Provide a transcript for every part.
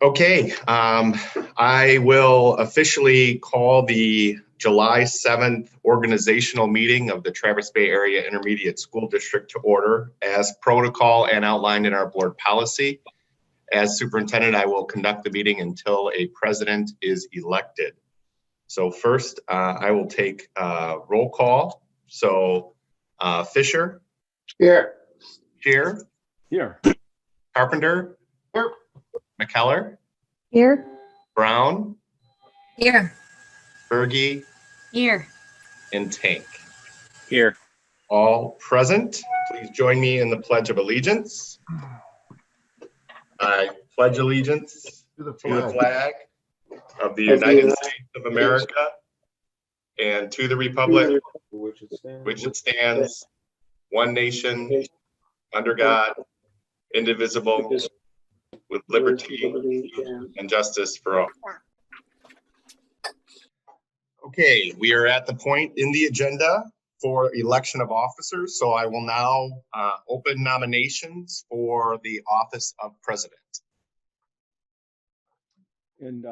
Okay, I will officially call the July 7th organizational meeting of the Traverse Bay Area Intermediate School District to order as protocol and outlined in our board policy. As superintendent, I will conduct the meeting until a president is elected. So first, I will take roll call. So Fisher? Here. Shear? Here. Carpenter? Here. McKellar? Here. Brown? Here. Berge? Here. And Tank. Here. All present. Please join me in the Pledge of Allegiance. I pledge allegiance to the flag of the United States of America and to the republic which it stands, one nation, under God, indivisible, with liberty and justice for all. Okay, we are at the point in the agenda for election of officers. So I will now open nominations for the office of president. And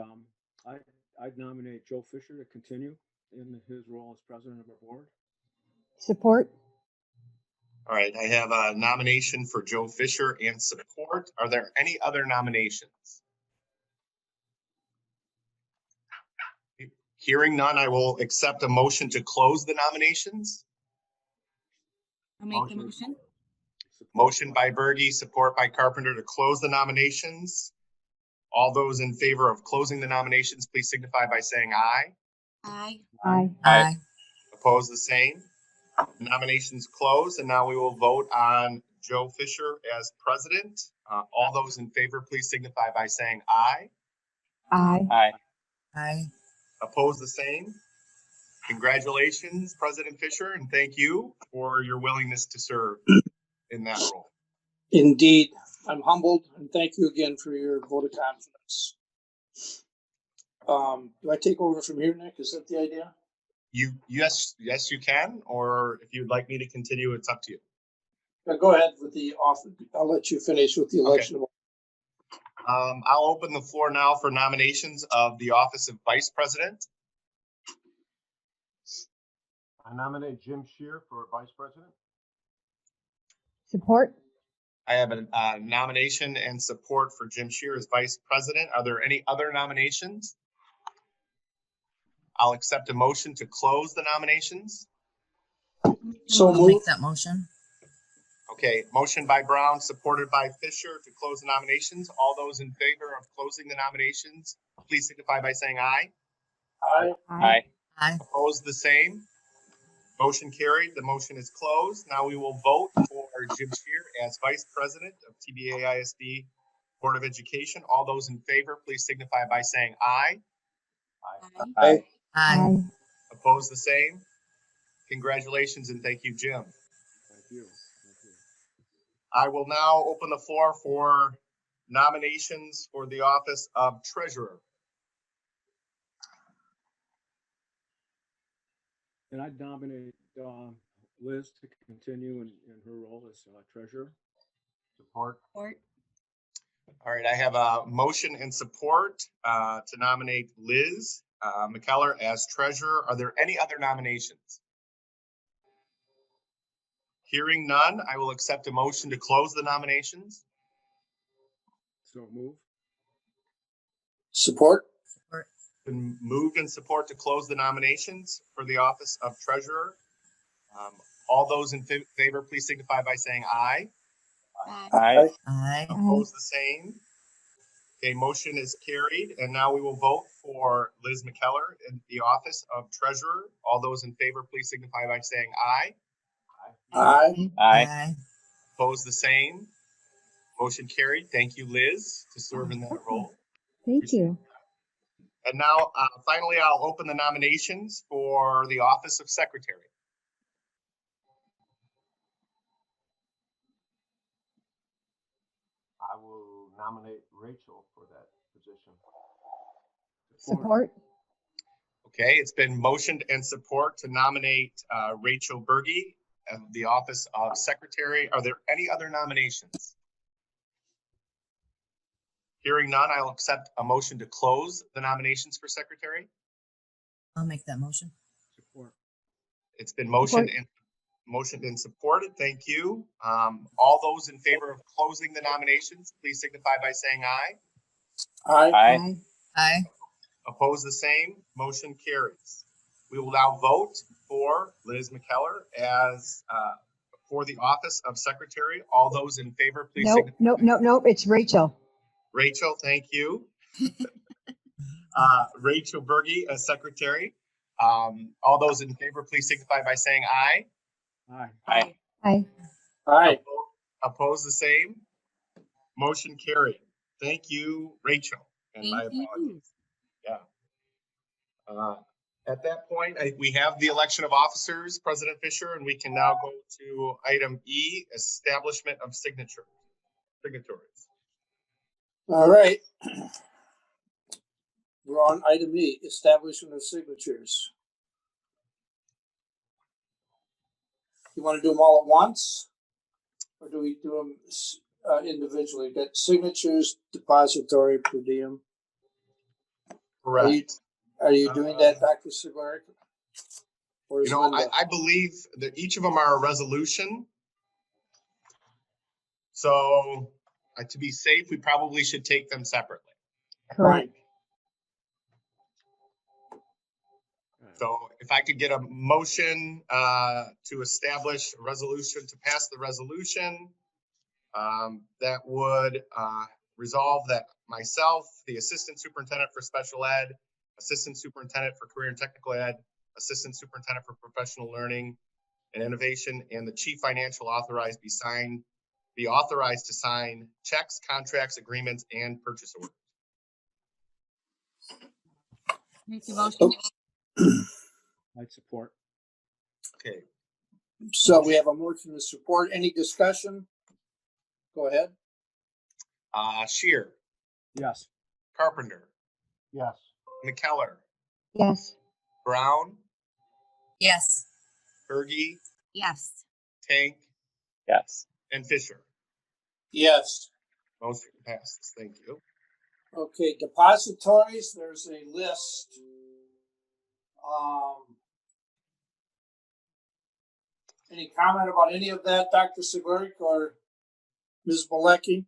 I'd nominate Joe Fisher to continue in his role as president of our board. Support. All right, I have a nomination for Joe Fisher and support. Are there any other nominations? Hearing none, I will accept a motion to close the nominations. I'll make the motion. Motion by Berge, support by Carpenter to close the nominations. All those in favor of closing the nominations, please signify by saying aye. Aye. Aye. Aye. Opposed, the same. Nominations closed, and now we will vote on Joe Fisher as president. All those in favor, please signify by saying aye. Aye. Aye. Aye. Opposed, the same. Congratulations, President Fisher, and thank you for your willingness to serve in that role. Indeed, I'm humbled, and thank you again for your vote of confidence. Do I take over from here, Nick? Is that the idea? Yes, you can, or if you'd like me to continue, it's up to you. Go ahead with the offer. I'll let you finish with the election. Okay. I'll open the floor now for nominations of the office of vice president. I nominate Jim Shear for vice president. Support. I have a nomination and support for Jim Shear as vice president. Are there any other nominations? I'll accept a motion to close the nominations. So I'll make that motion. Okay, motion by Brown, supported by Fisher to close the nominations. All those in favor of closing the nominations, please signify by saying aye. Aye. Aye. Aye. Opposed, the same. Motion carried. The motion is closed. Now we will vote for Jim Shear as vice president of TBAISD Board of Education. All those in favor, please signify by saying aye. Aye. Aye. Opposed, the same. Congratulations and thank you, Jim. Thank you. I will now open the floor for nominations for the office of treasurer. And I'd nominate Liz to continue in her role as treasurer. Support. All right, I have a motion and support to nominate Liz McKellar as treasurer. Are there any other nominations? Hearing none, I will accept a motion to close the nominations. So move. Support. Been moved and support to close the nominations for the office of treasurer. All those in favor, please signify by saying aye. Aye. Aye. Opposed, the same. Okay, motion is carried, and now we will vote for Liz McKellar in the office of treasurer. All those in favor, please signify by saying aye. Aye. Aye. Opposed, the same. Motion carried. Thank you, Liz, to serve in that role. Thank you. And now, finally, I'll open the nominations for the office of secretary. I will nominate Rachel for that position. Support. Okay, it's been motioned and support to nominate Rachel Berge of the office of secretary. Are there any other nominations? Hearing none, I'll accept a motion to close the nominations for secretary. I'll make that motion. Support. It's been motioned and supported. Thank you. All those in favor of closing the nominations, please signify by saying aye. Aye. Aye. Aye. Oppose the same. Motion carries. We will now vote for Liz McKellar as for the office of secretary. All those in favor, please Nope, signify. nope. It's Rachel. Rachel, thank you. Rachel Berge as secretary. All those in favor, please signify by saying aye. Aye. Aye. Aye. Aye. Oppose the same. Motion carried. Thank you, Rachel. And my apologies. Yeah. At that point, we have the election of officers, President Fisher, and we can now go to item E, establishment of signatories. All right. We're on item E, establishment of signatures. You want to do them all at once? Or do we do them individually? Got signatures, depository, per diem. Correct. Are you doing that, Dr. Segler? Or is You know, Linda? I believe that each of them are a resolution. So to be safe, we probably should take them separately. Correct. So if I could get a motion to establish a resolution, to pass the resolution, that would resolve that myself, the assistant superintendent for special ed, assistant superintendent for career and technical ed, assistant superintendent for professional learning and innovation, and the chief financial authorized be authorized to sign checks, contracts, agreements, and purchase orders. Make the motion. I'd support. Okay. So we have a motion to support. Any discussion? Go ahead. Shear, Yes. Carpenter, Yes. McKellar, Yes. Brown, Yes. Berge, Yes. Tank, Yes. and Fisher. Yes. Motion passes. Thank you. Okay, depositories, there's a list. Any comment about any of that, Dr. Segler or Ms. Malecki?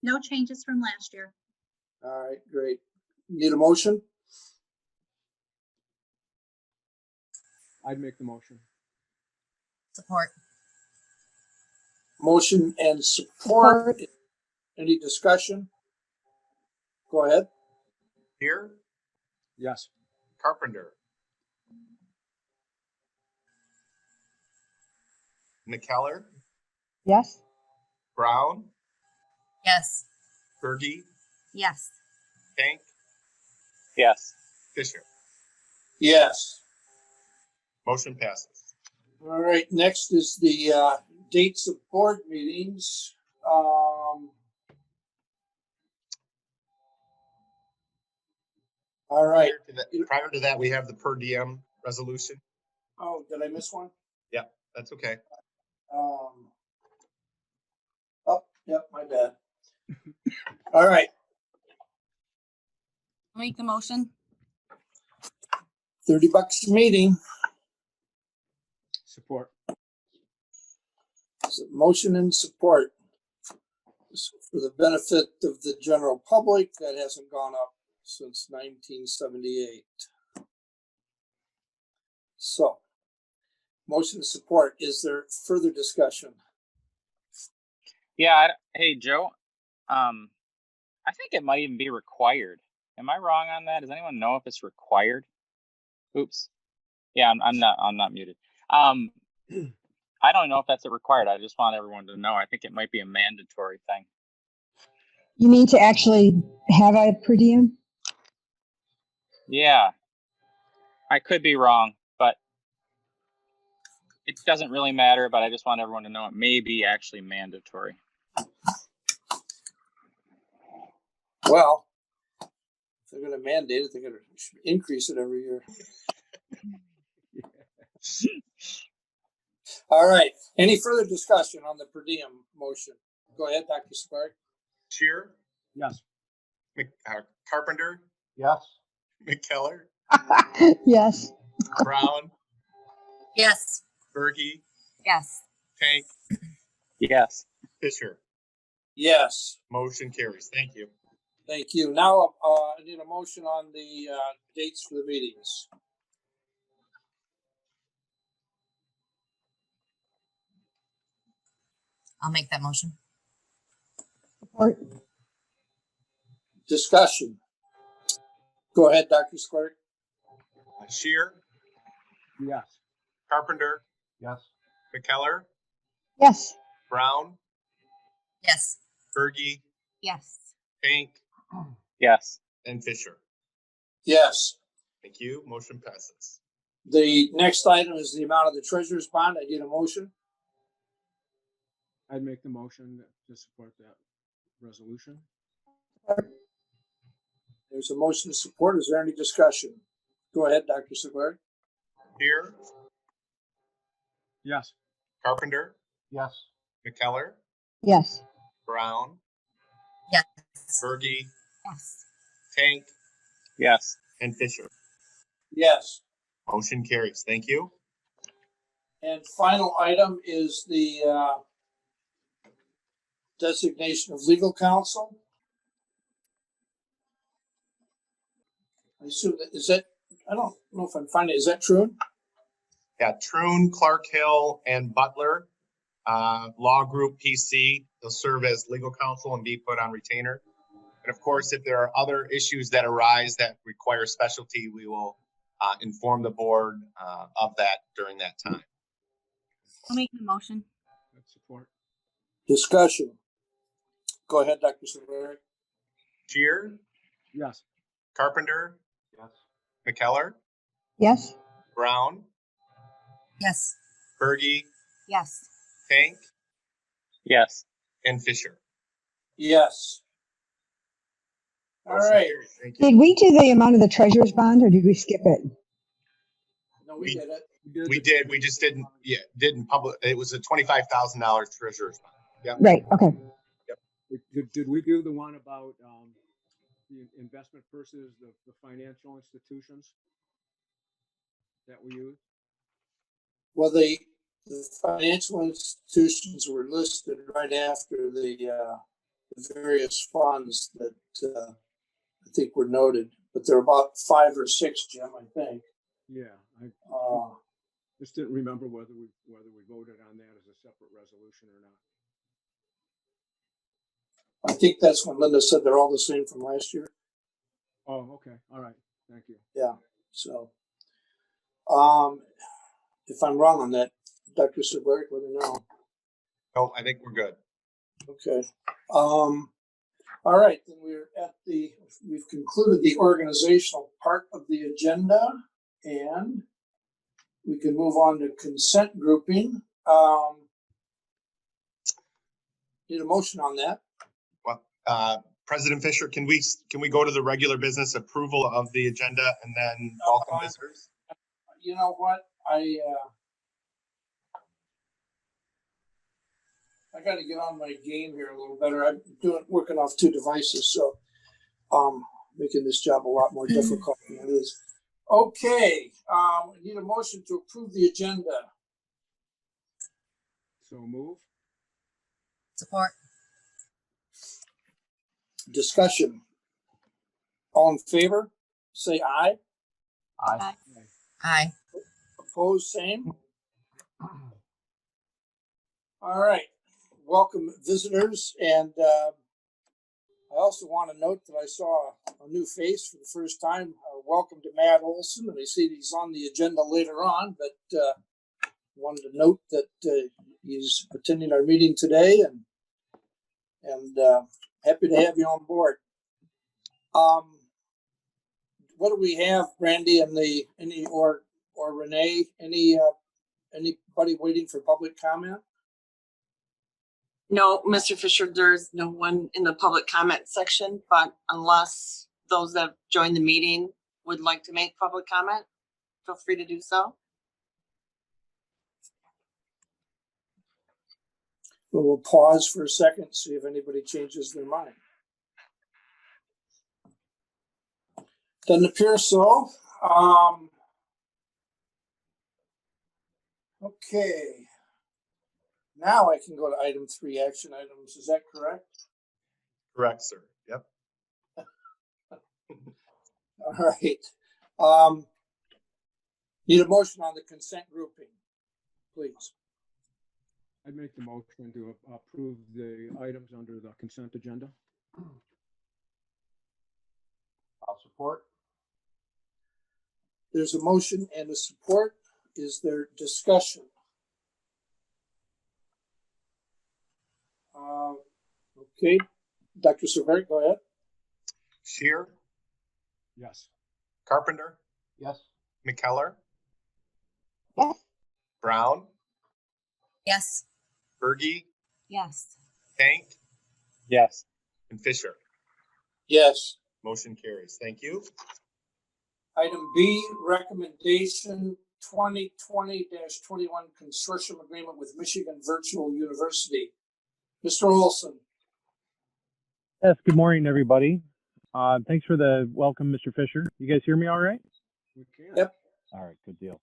No changes from last year. All right, great. Need a motion? I'd make the motion. Support. Motion and support. Any discussion? Go ahead. Here, Yes. Carpenter, McKellar, Yes. Brown, Yes. Berge, Yes. Tank, Yes. Fisher. Yes. Motion passes. All right, next is the dates of board meetings. All right. Prior to that, we have the per diem resolution. Oh, did I miss one? Yeah, that's okay. Oh, yep, my bad. All right, Make the motion. $30 a meeting. Support. So motion and support. For the benefit of the general public, that hasn't gone up since 1978. So, motion and support. Is there further discussion? Yeah. Hey, Joe. I think it might even be required. Am I wrong on that? Does anyone know if it's required? Oops. Yeah, I'm not muted. I don't know if that's required. I just want everyone to know. I think it might be a mandatory thing. You mean to actually have a per diem? Yeah. I could be wrong, but it doesn't really matter, but I just want everyone to know it may be actually mandatory. Well, if they're going to mandate it, they're going to increase it every year. All right. Any further discussion on the per diem motion? Go ahead, Dr. Spark. Shear, Yes. Carpenter, Yes. McKellar, Yes. Brown, Yes. Berge, Yes. Tank, Yes. Fisher. Yes, Motion carries. Thank you. thank you. Now, I need a motion on the, dates for the meetings. I'll make that motion. Support. Discussion. Go ahead, Dr. Sklarek. Shear, Yes. Carpenter, Yes. McKellar, Yes. Brown, Yes. Berge, Yes. Tank, Yes. and Fisher. Yes. Thank you. Motion passes. The next item is the amount of the treasurer's bond. I need a motion. I'd make the motion to support that resolution. There's a motion to support. Is there any discussion? Go ahead, Dr. Sklarek. Shear, Yes. Carpenter, Yes. McKellar, Yes. Brown, Yes. Berge, Yes. Tank, Yes. and Fisher. Yes. Motion carries. Thank you. And final item is the, designation of legal counsel. I assume that, is that, I don't know if I'm finding, is that true? Yeah, Troon, Clark Hill, and Butler, Law Group PC. They'll serve as legal counsel and be put on retainer. And of course, if there are other issues that arise that require specialty, we will inform the board of that during that time. I'll make the motion. I'd support. Discussion. Go ahead, Dr. Sklarek. Shear, Yes. Carpenter, Yes. McKellar, Yes. Brown, Yes. Berge, Yes. Tank, Yes. and Fisher. Yes. All Motion right. carries. Thank you. Did we do the amount of the treasurer's bond or did we skip it? No, we did it. We did. We just didn't. Yeah, didn't public. It was a $25,000 treasurer's fund. Yeah. Right. Okay. Did we do the one about the investment versus the financial institutions that we use? Well, the financial institutions were listed right after the various funds that I think were noted, but there are about 5 or 6, Jim, I think. Yeah, I Uh, just didn't remember whether we voted on that as a separate resolution or not. I think that's when Linda said they're all the same from last year. Oh, okay. All right. Thank you. Yeah. So, if I'm wrong on that, Dr. Sklarek, let me know. No, I think we're good. Okay. All right, then we've concluded the organizational part of the agenda, and we can move on to consent grouping. Need a motion on that. Well, President Fisher, can we go to the regular business approval of the agenda and then welcome visitors? You know what? I got to get on my game here a little better. I'm working off 2 devices, so making this job a lot more difficult than it is. Okay, I need a motion to approve the agenda. So move. Support. Discussion. All in favor, say aye. Aye. Aye. Opposed, same. All right. Welcome visitors. And I also want to note that I saw a new face for the first time. Welcome to Matt Olson. And I see he's on the agenda later on, but wanted to note that he's attending our meeting today and happy to have you on board. What do we have, Brandy, or Renee? Anybody waiting for public comment? No, Mr. Fisher, there's no one in the public comment section, but unless those that joined the meeting would like to make public comment, feel free to do so. We'll pause for a second, see if anybody changes their mind. Doesn't appear so. Okay. Now I can go to item 3, action items. Is that correct? Correct, sir. Yep. All right. Need a motion on the consent grouping, please. I'd make the motion to approve the items under the consent agenda. I'll support. There's a motion and a support. Is there discussion? Okay. Dr. Severk, go ahead. Shear, Yes. Carpenter, Yes. McKellar, Yes. Brown, Yes. Berge, Yes. Tank, Yes. and Fisher. Yes. Motion carries. Thank you. Item B, recommendation 2020-21 consortium agreement with Michigan Virtual University. Mr. Olson. Yes, good morning, everybody. Thanks for the welcome, Mr. Fisher. You guys hear me all right? We can. Yep. All right, good deal.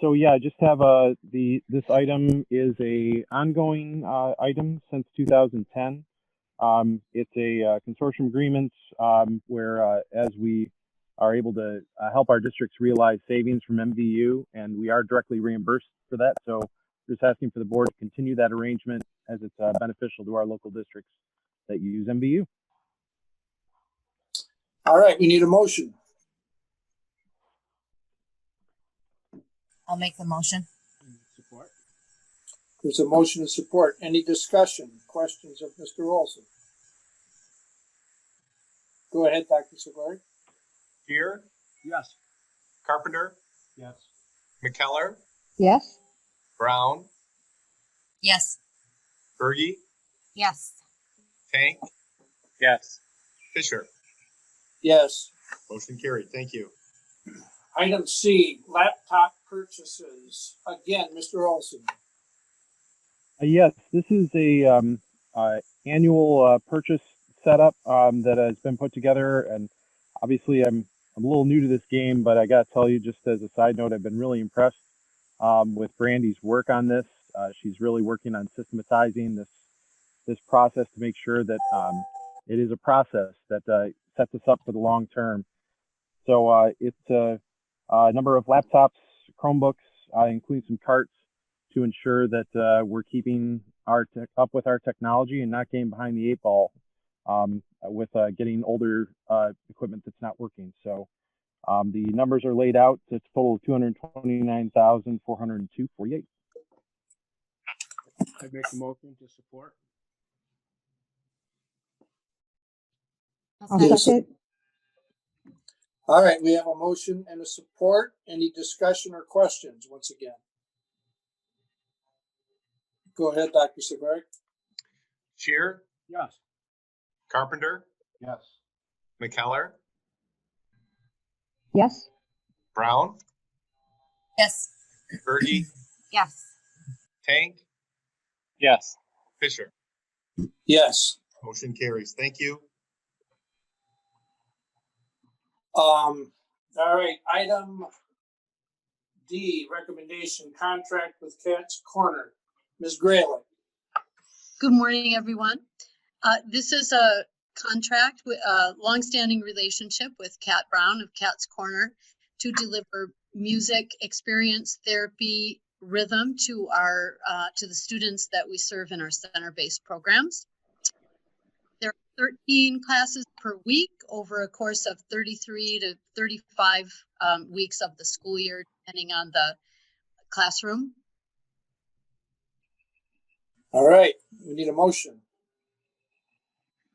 So yeah, I just have this item is a ongoing item since 2010. It's a consortium agreement where as we are able to help our districts realize savings from MVU, and we are directly reimbursed for that. So just asking for the board to continue that arrangement as it's beneficial to our local districts that use MVU. All right, we need a motion. I'll make the motion. Support. There's a motion and support. Any discussion, questions of Mr. Olson? Go ahead, Dr. Severk. Shear, Yes. Carpenter, Yes. McKellar, Yes. Brown, Yes. Berge, Yes. Tank, Yes. Fisher. Yes. Motion carried. Thank you. Item C, laptop purchases. Again, Mr. Olson. Yes, this is a annual purchase setup that has been put together, and obviously I'm a little new to this game, but I got to tell you, just as a side note, I've been really impressed with Brandy's work on this. She's really working on systematizing this process to make sure that it is a process that sets us up for the long term. So it's a number of laptops, Chromebooks, including some carts, to ensure that we're keeping up with our technology and not getting behind the 8 ball with getting older equipment that's not working. So the numbers are laid out. It's a total of $229,402.48. I make the motion to support. I'll Yes. second. All right, we have a motion and a support. Any discussion or questions once again? Go ahead, Dr. Severk. Shear, Yes. Carpenter, Yes. McKellar, Yes. Brown, Yes. Berge, Yes. Tank, Yes. Fisher. Yes. Motion carries. Thank you. All right, item D, recommendation contract with Cat's Corner. Ms. Grayling. Good morning, everyone. This is a contract with a longstanding relationship with Cat Brown of Cat's Corner to deliver music, experience, therapy, rhythm to our to the students that we serve in our center-based programs. There are 13 classes per week over a course of 33 to 35 weeks of the school year, depending on the classroom. All right, we need a motion.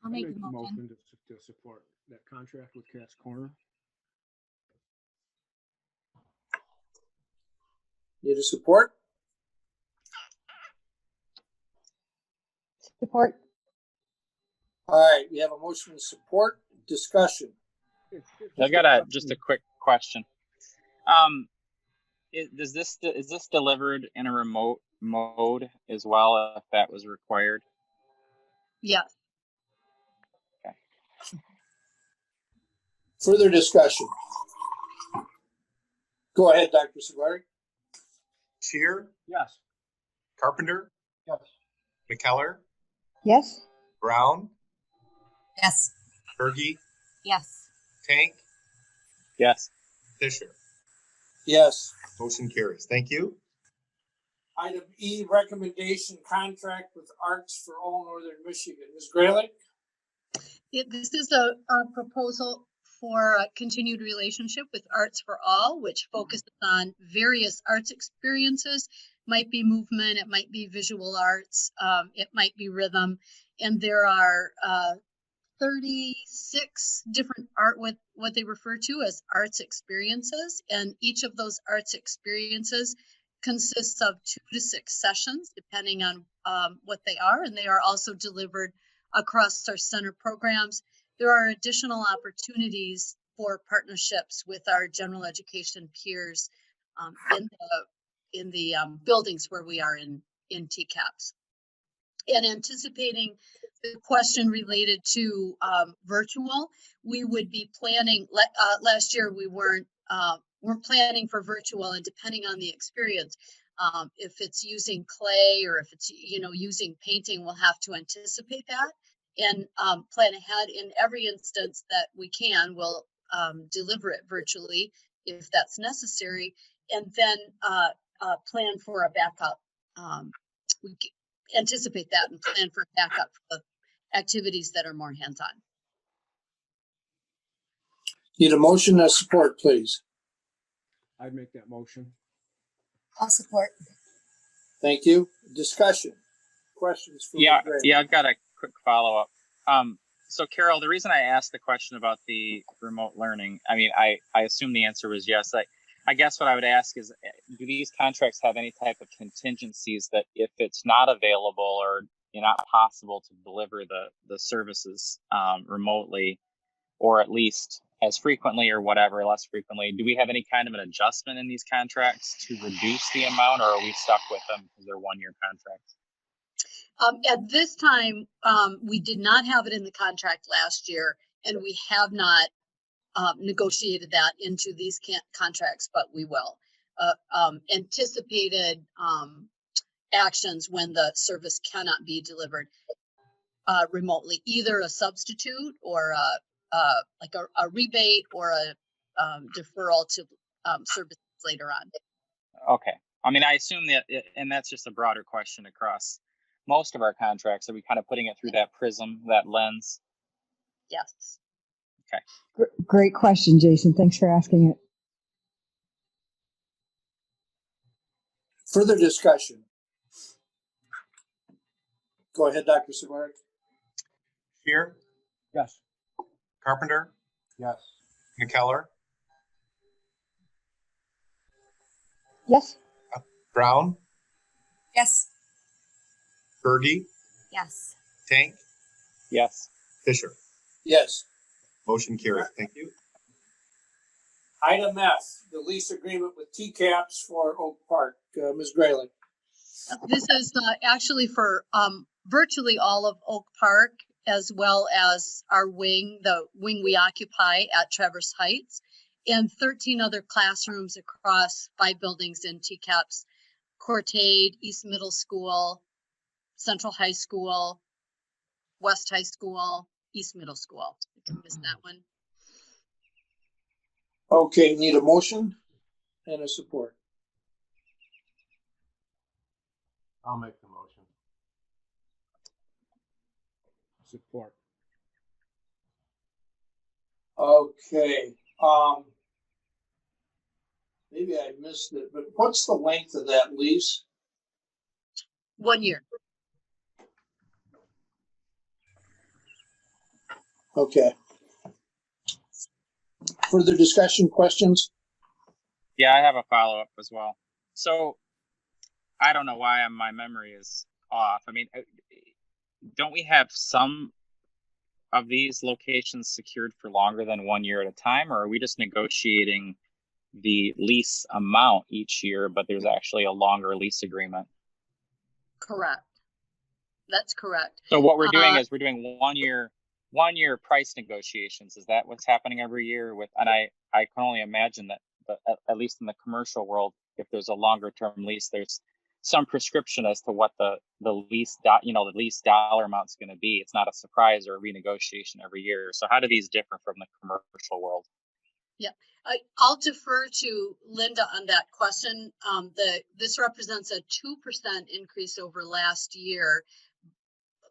I'll I make make the the motion. motion to support that contract with Cat's Corner. Need a support? Support. All right, we have a motion and support. Discussion. I got just a quick question. Is this delivered in a remote mode as well, if that was required? Yes. Okay. Further discussion? Go ahead, Dr. Sagari. Shear, Yes. Carpenter, Yes. McKellar, Yes. Brown, Yes. Berge, Yes. Tank, Yes. Fisher. Yes. Motion carries. Thank you. Item E, recommendation contract with Arts for All Northern Michigan. Ms. Graylick? This is a proposal for a continued relationship with Arts for All, which focuses on various arts experiences. Might be movement, it might be visual arts, it might be rhythm, and there are 36 different what they refer to as arts experiences, and each of those arts experiences consists of 2 to 6 sessions, depending on what they are, and they are also delivered across our center programs. There are additional opportunities for partnerships with our general education peers in the buildings where we are in TCAPS. And anticipating the question related to virtual, we would be planning. Last year we weren't planning for virtual, and depending on the experience, if it's using clay or if it's using painting, we'll have to anticipate that and plan ahead. In every instance that we can, we'll deliver it virtually if that's necessary, and then plan for a backup. We anticipate that and plan for backup of activities that are more hands-on. Need a motion and support, please. I'd make that motion. I'll support. Thank you. Discussion. Questions for Yeah, Ms. Graylick? yeah, I've got a quick follow-up. So Carol, the reason I asked the question about the remote learning, I mean, I assume the answer was yes. I guess what I would ask is, do these contracts have any type of contingencies that if it's not available or not possible to deliver the services remotely, or at least as frequently or whatever, less frequently, do we have any kind of an adjustment in these contracts to reduce the amount, or are we stuck with them because they're one-year contracts? At this time, we did not have it in the contract last year, and we have not negotiated that into these contracts, but we will. Anticipated actions when the service cannot be delivered remotely, either a substitute or like a rebate or a deferral to services later on. Okay. I mean, I assume that, and that's just a broader question across most of our contracts. Are we kind of putting it through that prism, that lens? Yes. Okay. Great question, Jason. Thanks for asking it. Further discussion. Go ahead, Dr. Sagari. Shear, Yes. Carpenter, Yes. McKellar, Yes. Brown, Yes. Berge, Yes. Tank, Yes. Fisher. Yes. Motion carries. Thank you. Item F, the lease agreement with TCAPS for Oak Park. Ms. Graylick. This is actually for virtually all of Oak Park, as well as our wing, the wing we occupy at Traverse Heights, and 13 other classrooms across 5 buildings in TCAPS: Courtade, East Middle School, Central High School, West High School, East Middle School. I missed that one. Okay, need a motion and a support. I'll make the motion. Support. Okay. Maybe I missed it, but what's the length of that lease? 1 year. Okay. Further discussion, questions? Yeah, I have a follow-up as well. So I don't know why my memory is off. I mean, don't we have some of these locations secured for longer than 1 year at a time, or are we just negotiating the lease amount each year, but there's actually a longer lease agreement. Correct. That's correct. So what we're doing is we're doing 1 year price negotiations. Is that what's happening every year with, and I can only imagine that, but at least in the commercial world, if there's a longer term lease, there's some prescription as to what the lease the lease dollar amount's going to be. It's not a surprise or a renegotiation every year. So how do these differ from the commercial world? Yeah, I'll defer to Linda on that question. This represents a 2% increase over last year,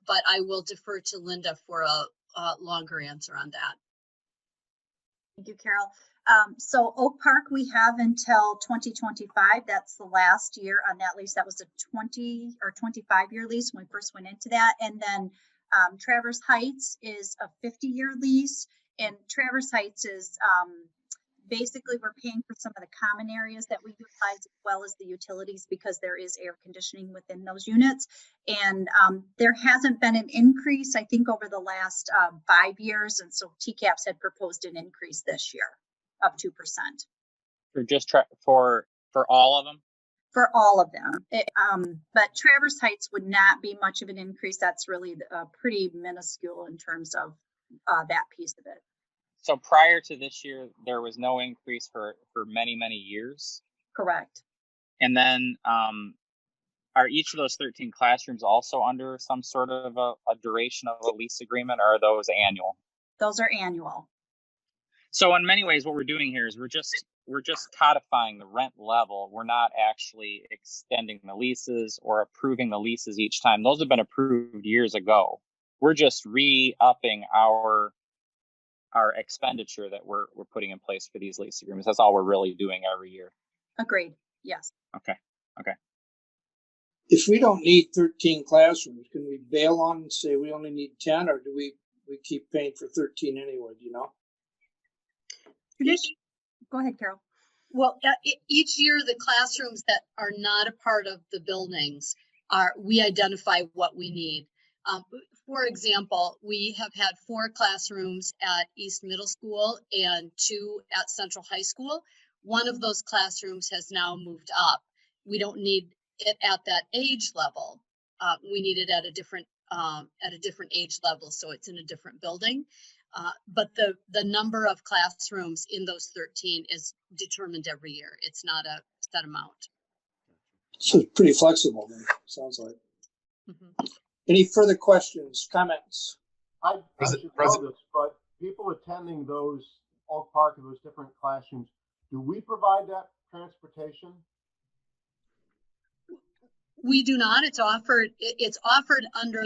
but I will defer to Linda for a longer answer on that. Thank you, Carol. So Oak Park, we have until 2025. That's the last year on that lease. That was a 20 or 25-year lease when we first went into that. And then Traverse Heights is a 50-year lease. And Traverse Heights is basically we're paying for some of the common areas that we utilize as well as the utilities because there is air conditioning within those units. And there hasn't been an increase, I think, over the last 5 years. And so TCAPS had proposed an increase this year of 2%. For just for all of them? For all of them. But Traverse Heights would not be much of an increase. That's really pretty minuscule in terms of that piece of it. So prior to this year, there was no increase for many, many years? Correct. And then are each of those 13 classrooms also under some sort of a duration of a lease agreement, or are those annual? Those are annual. So in many ways, what we're doing here is we're just codifying the rent level. We're not actually extending the leases or approving the leases each time. Those have been approved years ago. We're just re-upping our expenditure that we're putting in place for these lease agreements. That's all we're really doing every year. Agreed. Yes. Okay. If we don't need 13 classrooms, can we bail on and say we only need 10, or do we keep paying for 13 anyway? Do you know? Go ahead, Carol. Well, each year the classrooms that are not a part of the buildings we identify what we need. For example, we have had 4 classrooms at East Middle School and 2 at Central High School. One of those classrooms has now moved up. We don't need it at that age level. We need it at a different age level, so it's in a different building. But the number of classrooms in those 13 is determined every year. It's not a set amount. So it's pretty flexible then, sounds like. Mm-hmm. Any further questions, comments? I should know this, but people attending those Oak Park and those different classrooms, do we provide that transportation? We do not. It's offered under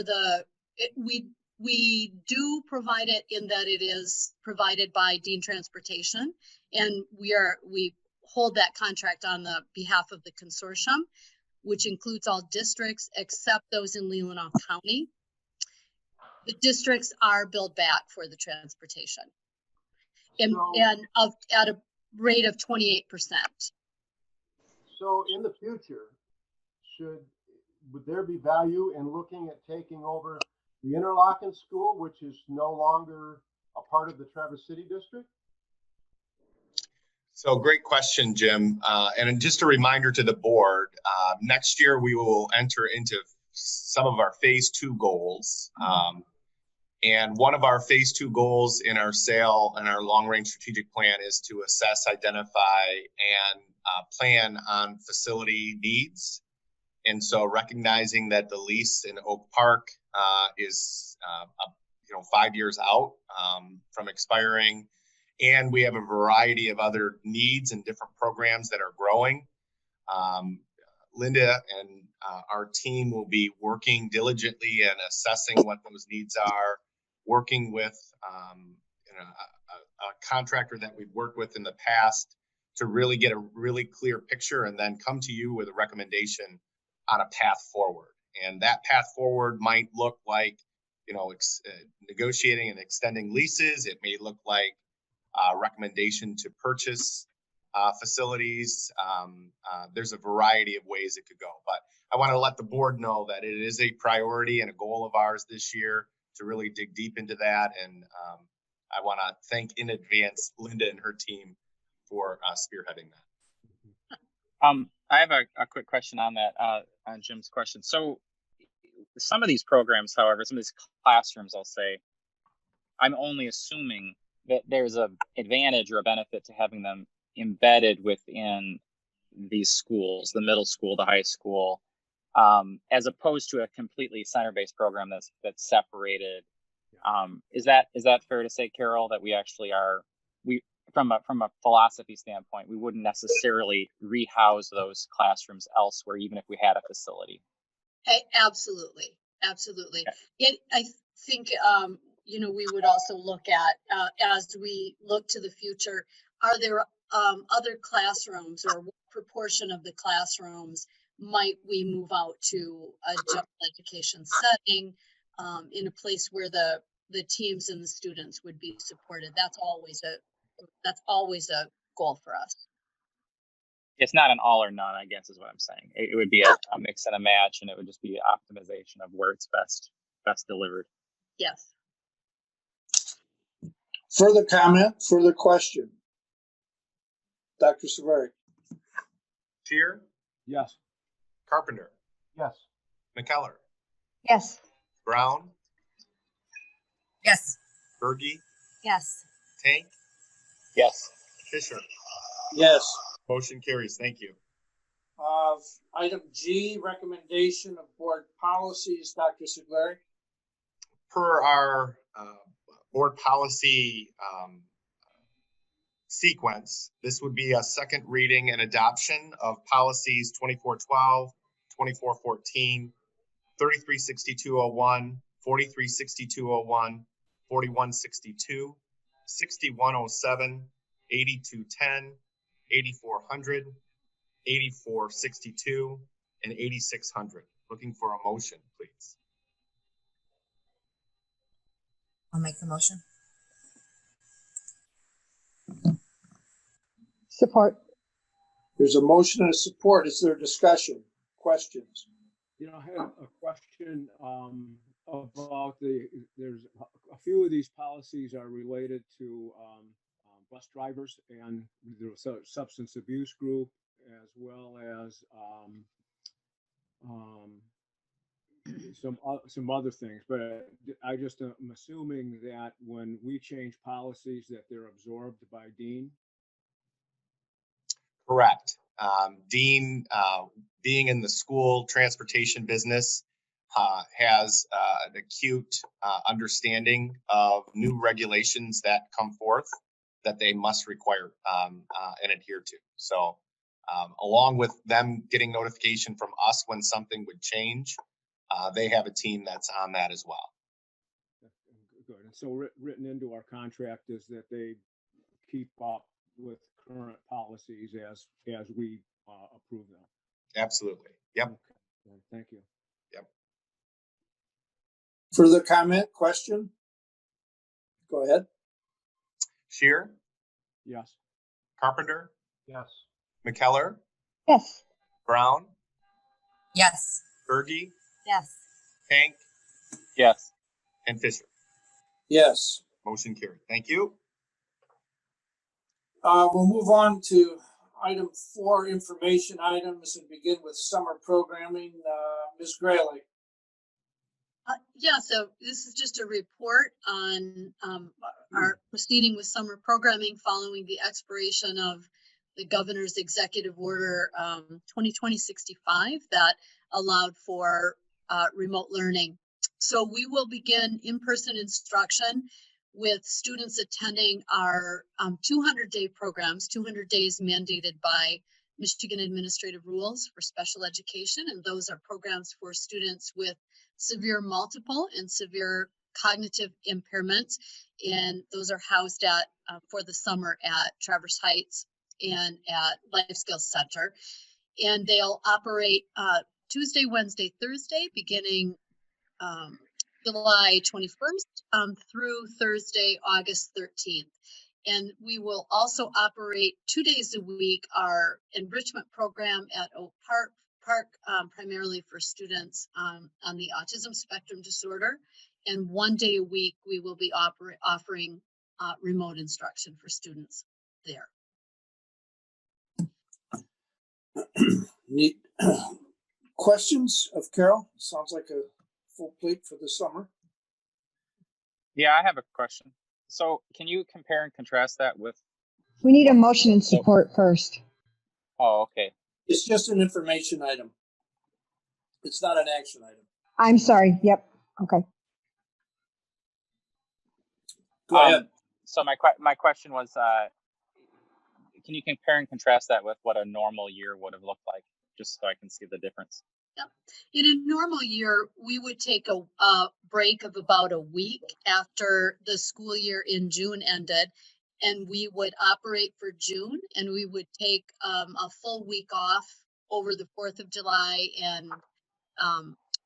we do provide it in that it is provided by Dean Transportation, and we hold that contract on the behalf of the consortium, which includes all districts except those in Leelanau County. The districts are billed back for the transportation, at a rate of 28%. So in the future, would there be value in looking at taking over the Interlochen School, which is no longer a part of the Traverse City District? So great question, Jim. And just a reminder to the board, next year we will enter into some of our phase 2 goals. And one of our phase 2 goals in our sale and our long range strategic plan is to assess, identify, and plan on facility needs. And so recognizing that the lease in Oak Park is 5 years out from expiring, and we have a variety of other needs and different programs that are growing. Linda and our team will be working diligently and assessing what those needs are, working with a contractor that we've worked with in the past to really get a really clear picture and then come to you with a recommendation on a path forward. And that path forward might look like, negotiating and extending leases. It may look like recommendation to purchase facilities. There's a variety of ways it could go, but I want to let the board know that it is a priority and a goal of ours this year to really dig deep into that. And I want to thank in advance Linda and her team for spearheading that. I have a quick question on that, on Jim's question. So some of these programs, however, some of these classrooms, I'll say, I'm only assuming that there's a advantage or a benefit to having them embedded within these schools, the middle school, the high school, as opposed to a completely center-based program that's separated. Is that fair to say, Carol, that we actually are, from a philosophy standpoint, we wouldn't necessarily rehouse those classrooms elsewhere, even if we had a facility? Absolutely. I think, we would also look at, as we look to the future, are there other classrooms, or what proportion of the classrooms might we move out to a general education setting, in a place where the teams and the students would be supported? That's always a goal for us. It's not an all or none, I guess, is what I'm saying. It would be a mix and a match, and it would just be optimization of where it's best delivered. Yes. Further comment, further question? Dr. Severik. Shear, Yes. Carpenter, Yes. McKellar, Yes. Brown, Yes. Berge, Yes. Tank, Yes. Fisher. Yes. Motion carries. Thank you. Item G, recommendation of board policies, Dr. Segleri. Per our board policy sequence, this would be a second reading and adoption of policies 2412, 2414, 336201, 436201, 4162, 6107, 8210, 8400, 8462, and 8600. Looking for a motion, please. I'll make the motion. Support. There's a motion and a support. Is there discussion? Questions? I had a question about there's a few of these policies are related to bus drivers and the substance abuse group, as well as some other things. But I just am assuming that when we change policies, that they're absorbed by Dean. Correct. Dean, being in the school transportation business, has an acute understanding of new regulations that come forth that they must require and adhere to. So along with them getting notification from us when something would change, they have a team that's on that as well. Good. And so written into our contract is that they keep up with current policies as we approve them. Absolutely. Yep. Okay. Thank you. Yep. Further comment, question? Go ahead. Shear, Yes. Carpenter, Yes. McKellar, Yes. Brown, Yes. Berge, Yes. Tank, Yes. and Fisher. Yes. Motion carried. Thank you. We'll move on to item 4, information items, and begin with summer programming. Ms. Grayley. So this is just a report on our proceeding with summer programming following the expiration of the governor's executive order 2020-65 that allowed for remote learning. So we will begin in-person instruction with students attending our 200-day programs, 200 days mandated by Michigan administrative rules for special education. And those are programs for students with severe multiple and severe cognitive impairments. And those are housed at, for the summer, at Traverse Heights and at Life Skills Center. And they'll operate Tuesday, Wednesday, Thursday, beginning July 21st through Thursday, August 13th. And we will also operate 2 days a week our enrichment program at Oak Park, primarily for students on the autism spectrum disorder. And 1 day a week, we will be offering remote instruction for students there. Neat. Questions of Carol? Sounds like a full plate for the summer. Yeah, I have a question. So can you compare and contrast that with? We need a motion and support first. Oh, okay. It's just an information item. It's not an action item. I'm sorry. Yep. Okay. Go ahead. So my question was, can you compare and contrast that with what a normal year would have looked like, just so I can see the difference? Yep. In a normal year, we would take a break of about a week after the school year in June ended, and we would operate for June, and we would take a full week off over the 4th of July and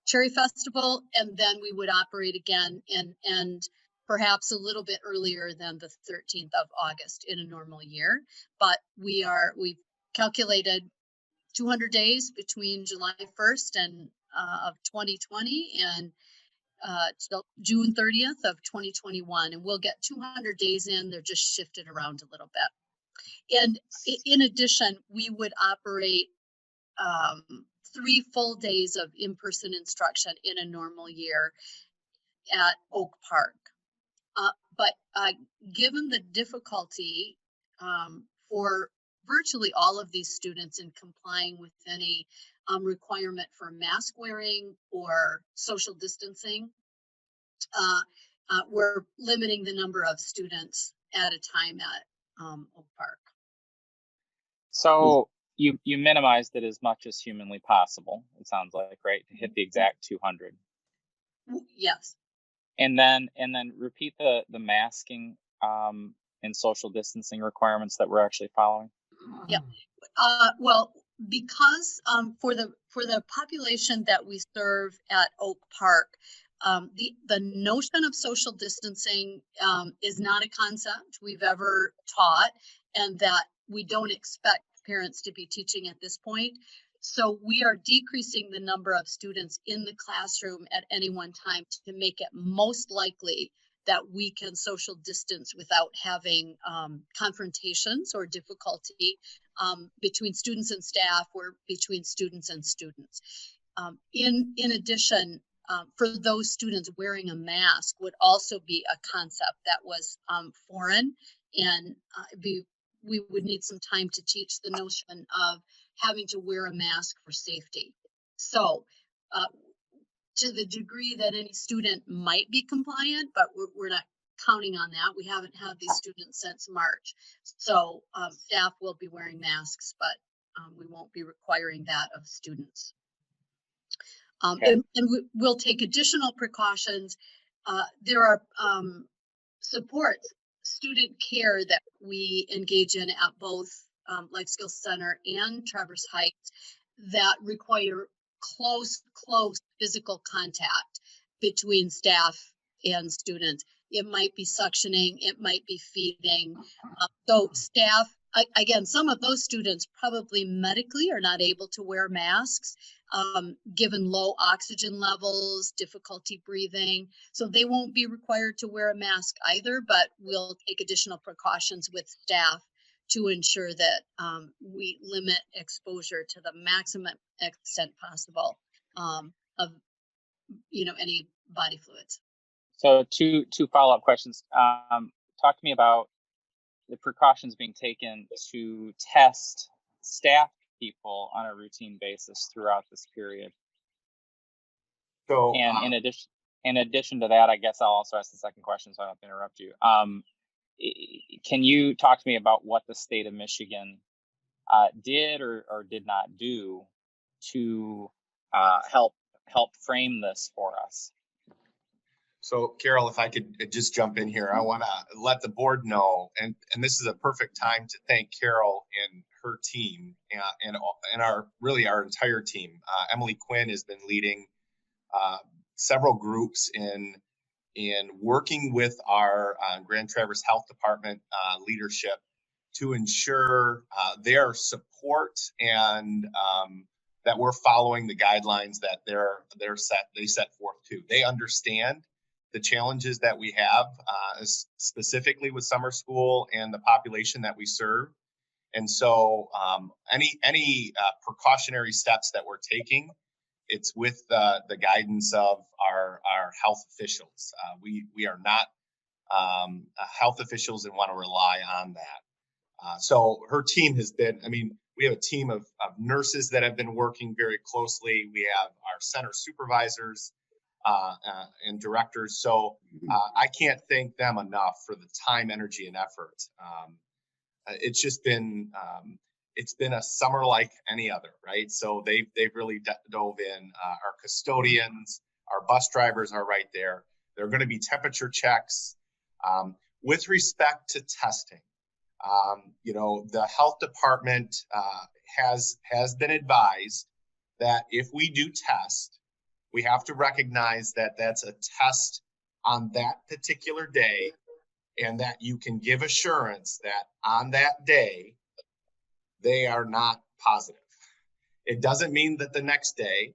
Cherry Festival, and then we would operate again and perhaps a little bit earlier than the 13th of August in a normal year. But we've calculated 200 days between July 1st and of 2020 and June 30th of 2021, and we'll get 200 days in. They're just shifted around a little bit. And in addition, we would operate 3 full days of in-person instruction in a normal year at Oak Park. But given the difficulty for virtually all of these students in complying with any requirement for mask wearing or social distancing, we're limiting the number of students at a time at Oak Park. So you minimized it as much as humanly possible, it sounds like, right? To hit the exact 200. Yes. And then repeat the masking and social distancing requirements that we're actually following. Yep. Well, because for the population that we serve at Oak Park, the notion of social distancing is not a concept we've ever taught, and that we don't expect parents to be teaching at this point. So we are decreasing the number of students in the classroom at any one time to make it most likely that we can social distance without having confrontations or difficulty between students and staff or between students and students. In addition, for those students, wearing a mask would also be a concept that was foreign, and we would need some time to teach the notion of having to wear a mask for safety. So to the degree that any student might be compliant, but we're not counting on that. We haven't had these students since March. So staff will be wearing masks, but we won't be requiring that of students. Okay. And we'll take additional precautions. There are supports, student care that we engage in at both Life Skills Center and Traverse Heights that require close physical contact between staff and students. It might be suctioning, it might be feeding. So staff, again, some of those students probably medically are not able to wear masks, given low oxygen levels, difficulty breathing. So they won't be required to wear a mask either, but we'll take additional precautions with staff to ensure that we limit exposure to the maximum extent possible of any body fluids. So two follow-up questions. Talk to me about the precautions being taken to test staff people on a routine basis throughout this period. So, and in addition to that, I guess I'll also ask the second question so I don't interrupt you. Can you talk to me about what the state of Michigan did or did not do to help frame this for us? So Carol, if I could just jump in here, I want to let the board know, and this is a perfect time to thank Carol and her team and our entire team. Emily Quinn has been leading several groups in working with our Grand Traverse Health Department leadership to ensure their support and that we're following the guidelines that they set forth too. They understand the challenges that we have specifically with summer school and the population that we serve. And so any precautionary steps that we're taking, it's with the guidance of our health officials. We are not health officials and want to rely on that. So her team has been, I mean, we have a team of nurses that have been working very closely. We have our center supervisors and directors. So I can't thank them enough for the time, energy, and effort. It's just been, it's been a summer like any other, right? So they've really dove in. Our custodians, our bus drivers are right there. There are going to be temperature checks. With respect to testing, you know, the health department has been advised that if we do test, we have to recognize that that's a test on that particular day, and that you can give assurance that on that day, they are not positive. It doesn't mean that the next day,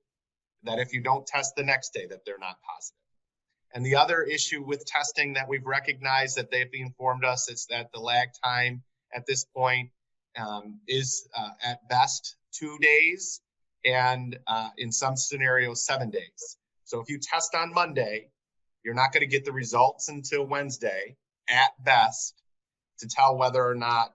that if you don't test the next day, that they're not positive. And the other issue with testing that we've recognized that they've informed us is that the lag time at this point is at best 2 days, and in some scenarios 7 days. So if you test on Monday, you're not going to get the results until Wednesday at best to tell whether or not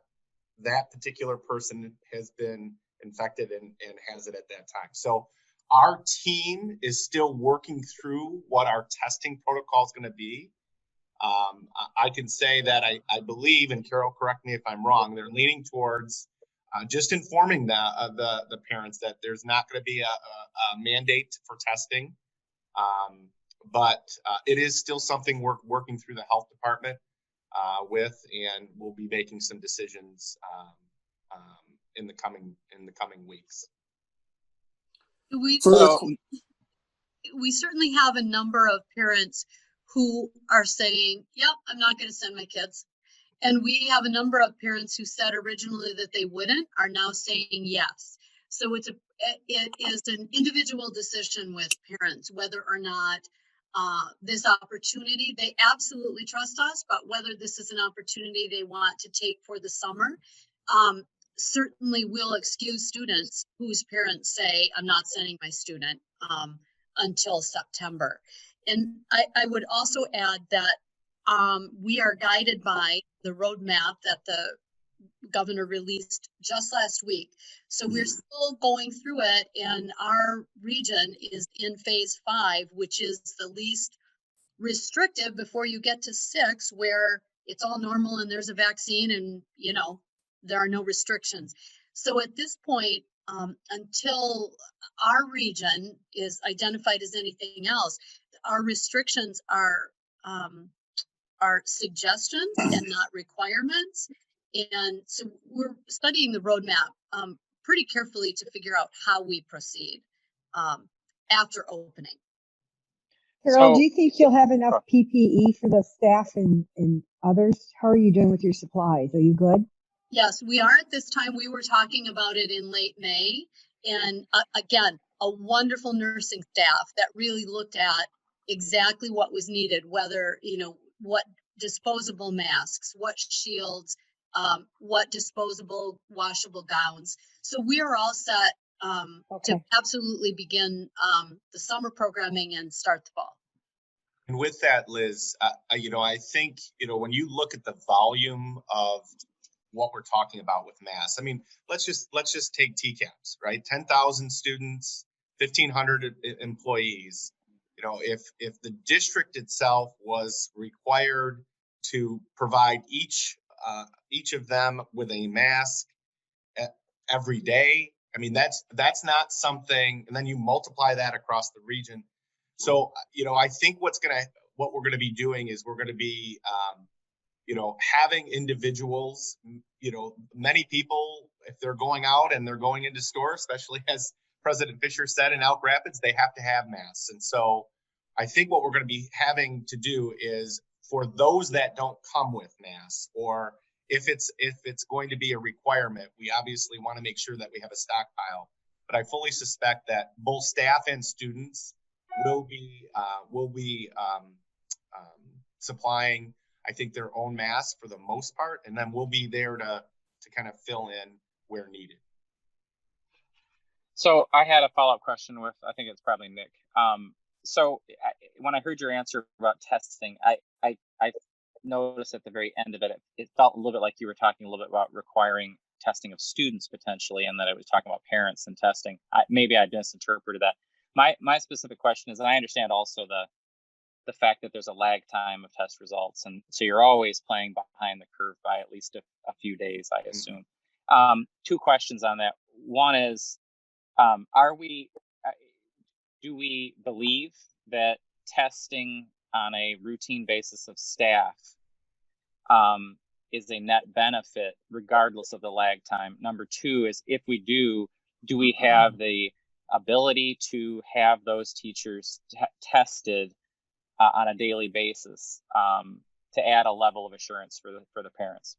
that particular person has been infected and has it at that time. So our team is still working through what our testing protocol is going to be. I can say that I believe, and Carol, correct me if I'm wrong, they're leaning towards just informing the parents that there's not going to be a mandate for testing. But it is still something we're working through the health department with, and we'll be making some decisions in the coming weeks. We certainly have a number of parents who are saying, yep, I'm not going to send my kids. And we have a number of parents who said originally that they wouldn't, are now saying yes. So it is an individual decision with parents whether or not this opportunity, they absolutely trust us, but whether this is an opportunity they want to take for the summer, certainly will excuse students whose parents say, I'm not sending my student until September. And I would also add that we are guided by the roadmap that the governor released just last week. So we're still going through it, and our region is in phase 5, which is the least restrictive before you get to 6, where it's all normal and there's a vaccine and, you know, there are no restrictions. So at this point, until our region is identified as anything else, our restrictions are suggestions and not requirements. And so we're studying the roadmap pretty carefully to figure out how we proceed after opening. Carol, do you think you'll have enough PPE for the staff and others? How are you doing with your supplies? Are you good? Yes, we are at this time. We were talking about it in late May. And again, a wonderful nursing staff that really looked at exactly what was needed, whether, you know, what disposable masks, what shields, what disposable washable gowns. So we are all set to absolutely begin the summer programming and start the fall. And with that, Liz, you know, I think, you know, when you look at the volume of what we're talking about with masks, I mean, let's just take TCAPS, right? 10,000 students, 1,500 employees. You know, if the district itself was required to provide each of them with a mask every day, I mean, that's not something, and then you multiply that across the region. So, you know, I think what we're going to be doing is we're going to be, you know, having individuals, you know, many people, if they're going out and they're going into stores, especially as President Fisher said in Elk Rapids, they have to have masks. And so I think what we're going to be having to do is, for those that don't come with masks, or if it's going to be a requirement, we obviously want to make sure that we have a stockpile. But I fully suspect that both staff and students will be supplying, I think, their own masks for the most part, and then we'll be there to to kind of fill in where needed. So I had a follow-up question with, I think it's probably Nick. When I heard your answer about testing, I noticed at the very end of it, it felt a little bit like you were talking a little bit about requiring testing of students potentially, and that it was talking about parents and testing. Maybe I misinterpreted that. My specific question is, and I understand also the fact that there's a lag time of test results, and so you're always playing behind the curve by at least a few days, I assume. Two questions on that. One is, do we believe that testing on a routine basis of staff is a net benefit regardless of the lag time? Number two is, if we do we have the ability to have those teachers tested on a daily basis to add a level of assurance for the parents?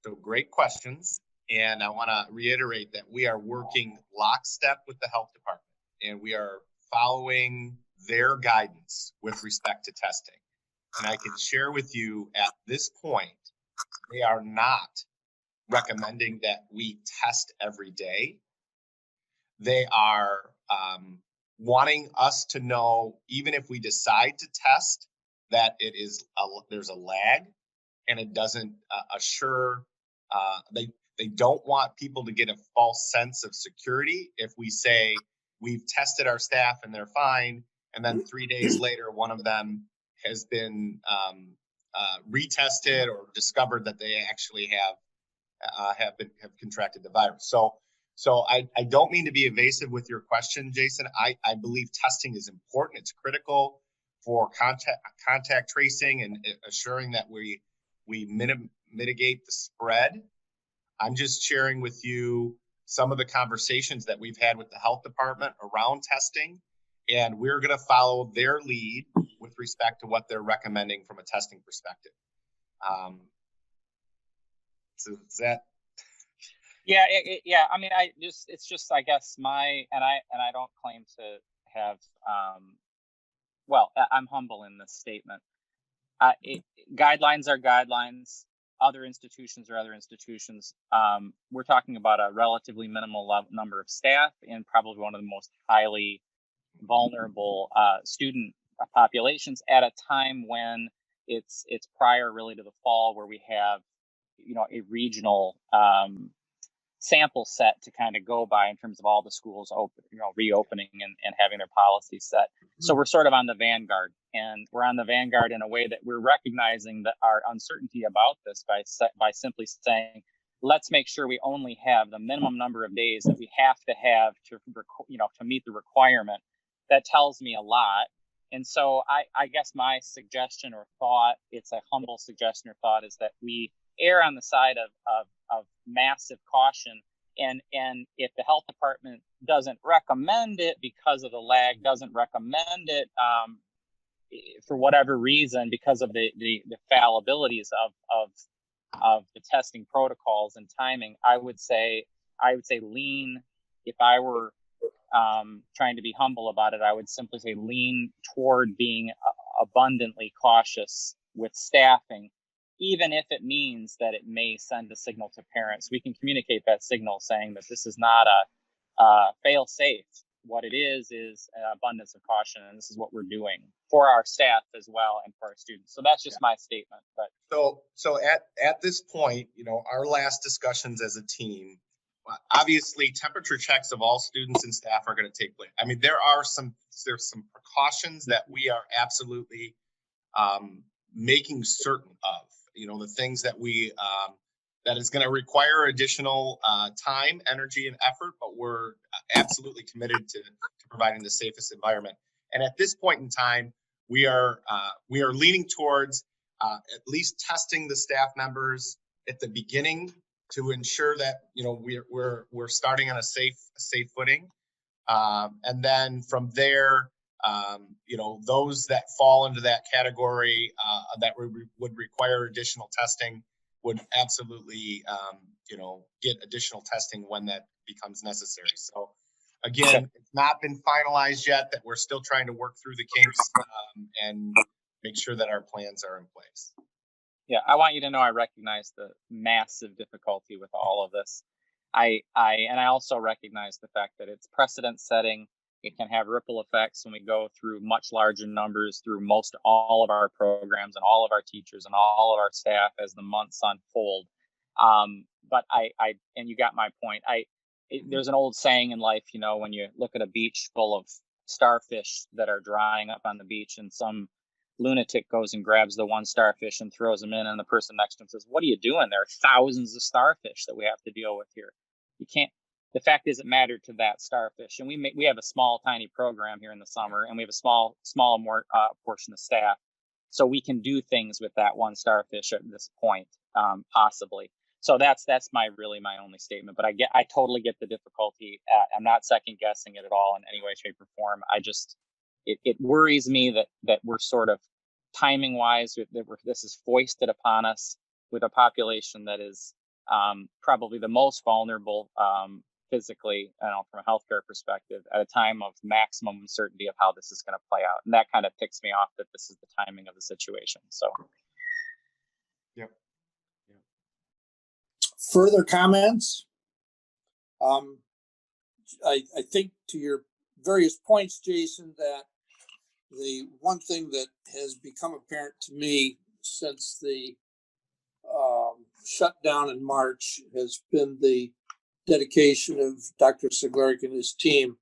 So great questions. And I want to reiterate that we are working lockstep with the health department, and we are following their guidance with respect to testing. And I can share with you at this point, they are not recommending that we test every day. They are wanting us to know, even if we decide to test, that there's a lag, and it doesn't assure. They don't want people to get a false sense of security if we say we've tested our staff and they're fine, and then 3 days later one of them has been retested or discovered that they actually have contracted the virus. So I don't mean to be evasive with your question, Jason. I believe testing is important. It's critical for contact tracing and assuring that we mitigate the spread. I'm just sharing with you some of the conversations that we've had with the health department around testing, and we're going to follow their lead with respect to what they're recommending from a testing perspective. So is that? Yeah. I mean, it's just, I guess I don't claim to have, I'm humble in this statement. Guidelines are guidelines. Other institutions are other institutions. We're talking about a relatively minimal number of staff and probably one of the most highly vulnerable student populations at a time when it's prior really to the fall, where we have, a regional sample set to kind of go by in terms of all the schools open, reopening and having their policies set. So we're sort of on the vanguard, and we're on the vanguard in a way that we're recognizing that our uncertainty about this by simply saying, let's make sure we only have the minimum number of days that we have to have to meet the requirement. That tells me a lot. And so I guess my suggestion or thought, it's a humble suggestion or thought, is that we err on the side of massive caution. And if the health department doesn't recommend it because of the lag, doesn't recommend it for whatever reason, because of the fallibilities of the testing protocols and timing, I would say lean. If I were trying to be humble about it, I would simply say lean toward being abundantly cautious with staffing, even if it means that it may send a signal to parents. We can communicate that signal saying that this is not a fail safe. What it is an abundance of caution, and this is what we're doing for our staff as well and for our students. So that's just my statement. But so at this point, our last discussions as a team, obviously temperature checks of all students and staff are going to take place. I mean, there's some precautions that we are absolutely making certain of. The things that that is going to require additional time, energy, and effort, but we're absolutely committed to providing the safest environment. And at this point in time, we are leaning towards at least testing the staff members at the beginning to ensure that we're starting on a safe footing, and then from there, those that fall into that category that would require additional testing would absolutely get additional testing when that becomes necessary. So again, it's not been finalized yet, that we're still trying to work through the kinks and make sure that our plans are in place. Yeah, I want you to know I recognize the massive difficulty with all of this. And I also recognize the fact that it's precedent setting. It can have ripple effects when we go through much larger numbers through most all of our programs and all of our teachers and all of our staff as the months unfold. But and you got my point. There's an old saying in life, you know, when you look at a beach full of starfish that are drying up on the beach, and some lunatic goes and grabs the one starfish and throws them in, and the person next to him says, "What are you doing? There are thousands of starfish that we have to deal with here." You can't. The fact is, it mattered to that starfish, and we have a small, tiny program here in the summer, and we have a small more portion of staff, so we can do things with that one starfish at this point, possibly. So that's my only statement. But I totally get the difficulty. I'm not second guessing it at all in any way, shape, or form. It worries me that we're sort of timing wise this is foisted upon us with a population that is probably the most vulnerable physically, from a healthcare perspective, at a time of maximum uncertainty of how this is going to play out. And that kind of ticks me off that this is the timing of the situation. So, Yep. Further comments? I think to your various points, Jason, that the one thing that has become apparent to me since the shutdown in March has been the dedication of Dr. Seglerik and his team,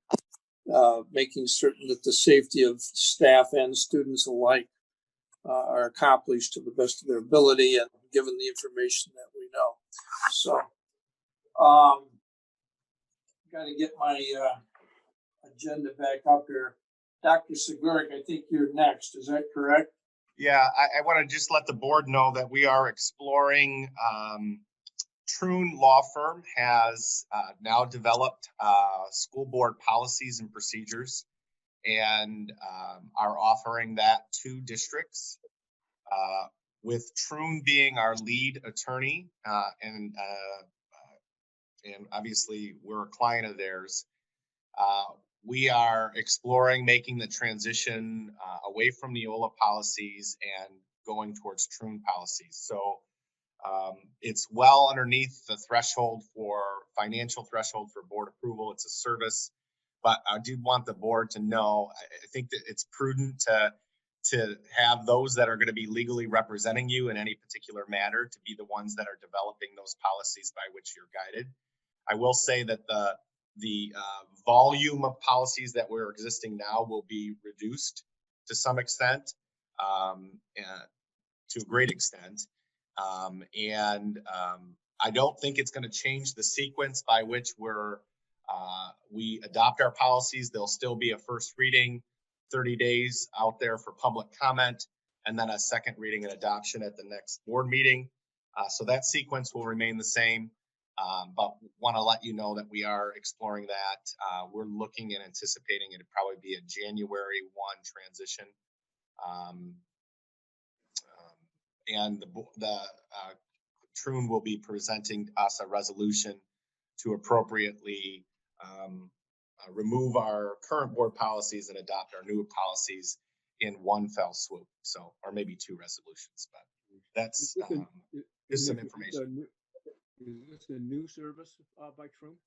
making certain that the safety of staff and students alike are accomplished to the best of their ability and given the information that we know. So, got to get my agenda back up here. Dr. Seglerik, I think you're next. Is that correct? Yeah, I want to just let the board know that we are exploring. Troon Law Firm has now developed school board policies and procedures, and are offering that to districts. With Troon being our lead attorney, and obviously we're a client of theirs, we are exploring making the transition away from Neola policies and going towards Troon policies. So it's well underneath the threshold for financial threshold for board approval. It's a service, but I do want the board to know, I think that it's prudent to have those that are going to be legally representing you in any particular matter to be the ones that are developing those policies by which you're guided. I will say that the volume of policies that we're existing now will be reduced to some extent, to a great extent. I don't think it's going to change the sequence by which we adopt our policies. There'll still be a first reading, 30 days out there for public comment, and then a second reading and adoption at the next board meeting. So that sequence will remain the same. But want to let you know that we are exploring that. We're looking and anticipating it'd probably be a January 1 transition. And the Troon will be presenting us a resolution to appropriately remove our current board policies and adopt our new policies in one fell swoop. So, or maybe two resolutions, but that's just some information. Is this a new service by Troon?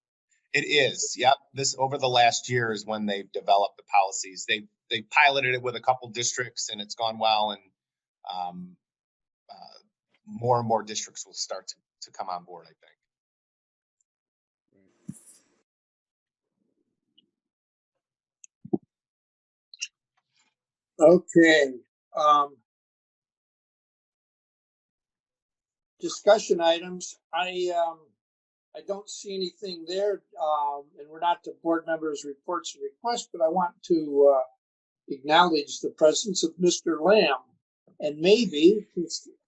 It is. Yep. This over the last year is when they've developed the policies. They piloted it with a couple districts and it's gone well, and more and more districts will start to come on board, I think. Okay. Discussion items. I don't see anything there, and we're not to board members' reports and requests, but I want to acknowledge the presence of Mr. Lamb. And maybe,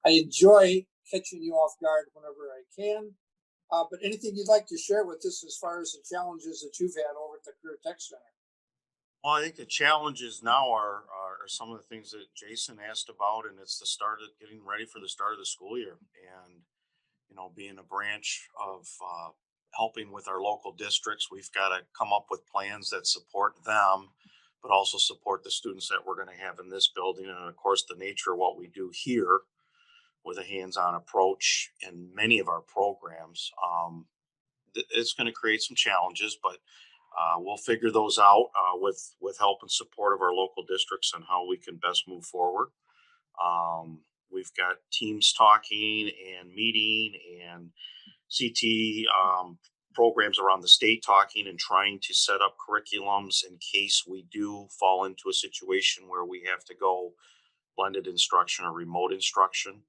I enjoy catching you off guard whenever I can, but anything you'd like to share with us as far as the challenges that you've had over at the Career Tech Center? Well, I think the challenges now are some of the things that Jason asked about, and it's the start of getting ready for the start of the school year. And, you know, being a branch of helping with our local districts, we've got to come up with plans that support them, but also support the students that we're going to have in this building. And of course, the nature of what we do here with a hands-on approach in many of our programs. It's going to create some challenges, but we'll figure those out with help and support of our local districts on how we can best move forward. We've got teams talking and meeting and CT programs around the state talking and trying to set up curriculums in case we do fall into a situation where we have to go blended instruction or remote instruction.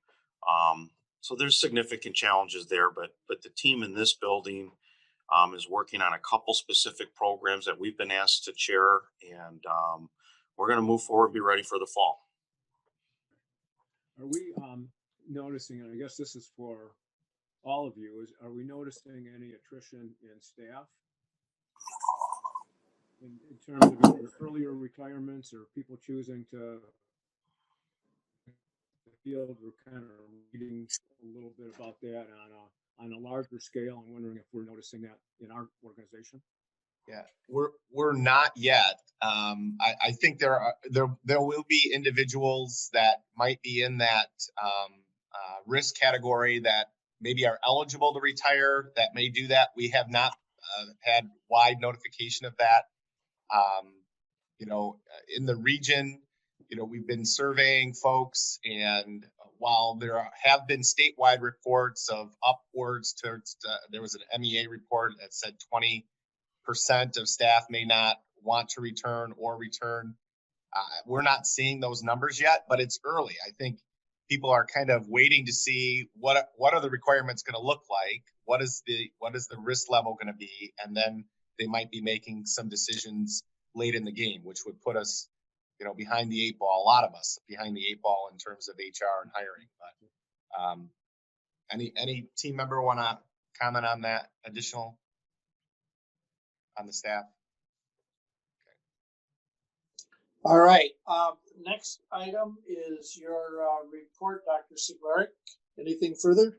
So there's significant challenges there, but the team in this building is working on a couple specific programs that we've been asked to chair, and we're going to move forward and be ready for the fall. Are we noticing, and I guess this is for all of you, are we noticing any attrition in staff in terms of either earlier retirements or people choosing to the field? We're kind of reading a little bit about that on a larger scale. I'm wondering if we're noticing that in our organization. Yeah, we're not yet. I think there will be individuals that might be in that risk category that maybe are eligible to retire that may do that. We have not had wide notification of that. In the region, we've been surveying folks, and while there have been statewide reports of upwards to there was an MEA report that said 20% of staff may not want to return or return. We're not seeing those numbers yet, but it's early. I think people are kind of waiting to see what are the requirements going to look like, what is the risk level going to be, and then they might be making some decisions late in the game, which would put us, behind the eight ball. A lot of us behind the eight ball in terms of HR and hiring. But any team member want to comment on that additional on the staff? All right. Next item is your report, Dr. Siglarik. Anything further?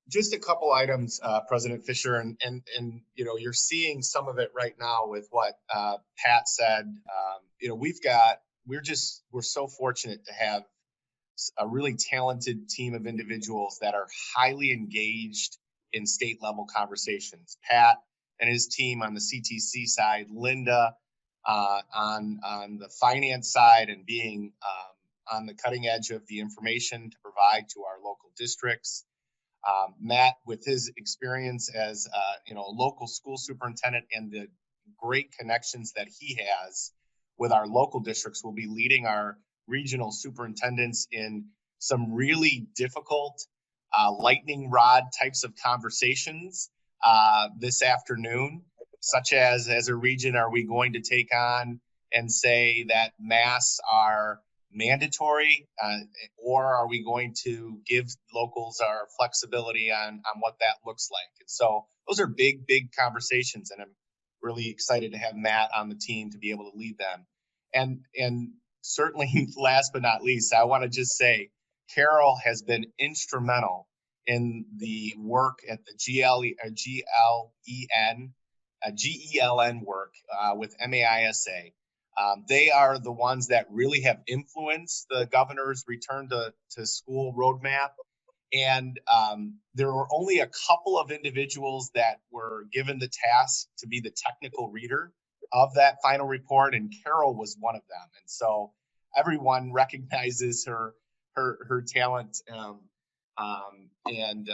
Just a couple items, President Fisher, and you're seeing some of it right now with what Pat said. We're so fortunate to have a really talented team of individuals that are highly engaged in state level conversations. Pat and his team on the CTC side, Linda on the finance side, and being on the cutting edge of the information to provide to our local districts. Matt, with his experience as a local school superintendent and the great connections that he has with our local districts, will be leading our regional superintendents in some really difficult lightning rod types of conversations this afternoon, such as a region, are we going to take on and say that masks are mandatory, or are we going to give locals our flexibility on what that looks like? And so those are big conversations, and I'm really excited to have Matt on the team to be able to lead them. And certainly, last but not least, I want to just say Carol has been instrumental in the work at the GELN work with MAISA. They are the ones that really have influenced the governor's return to school roadmap. And there were only a couple of individuals that were given the task to be the technical reader of that final report, and Carol was one of them. And so everyone recognizes her talent. And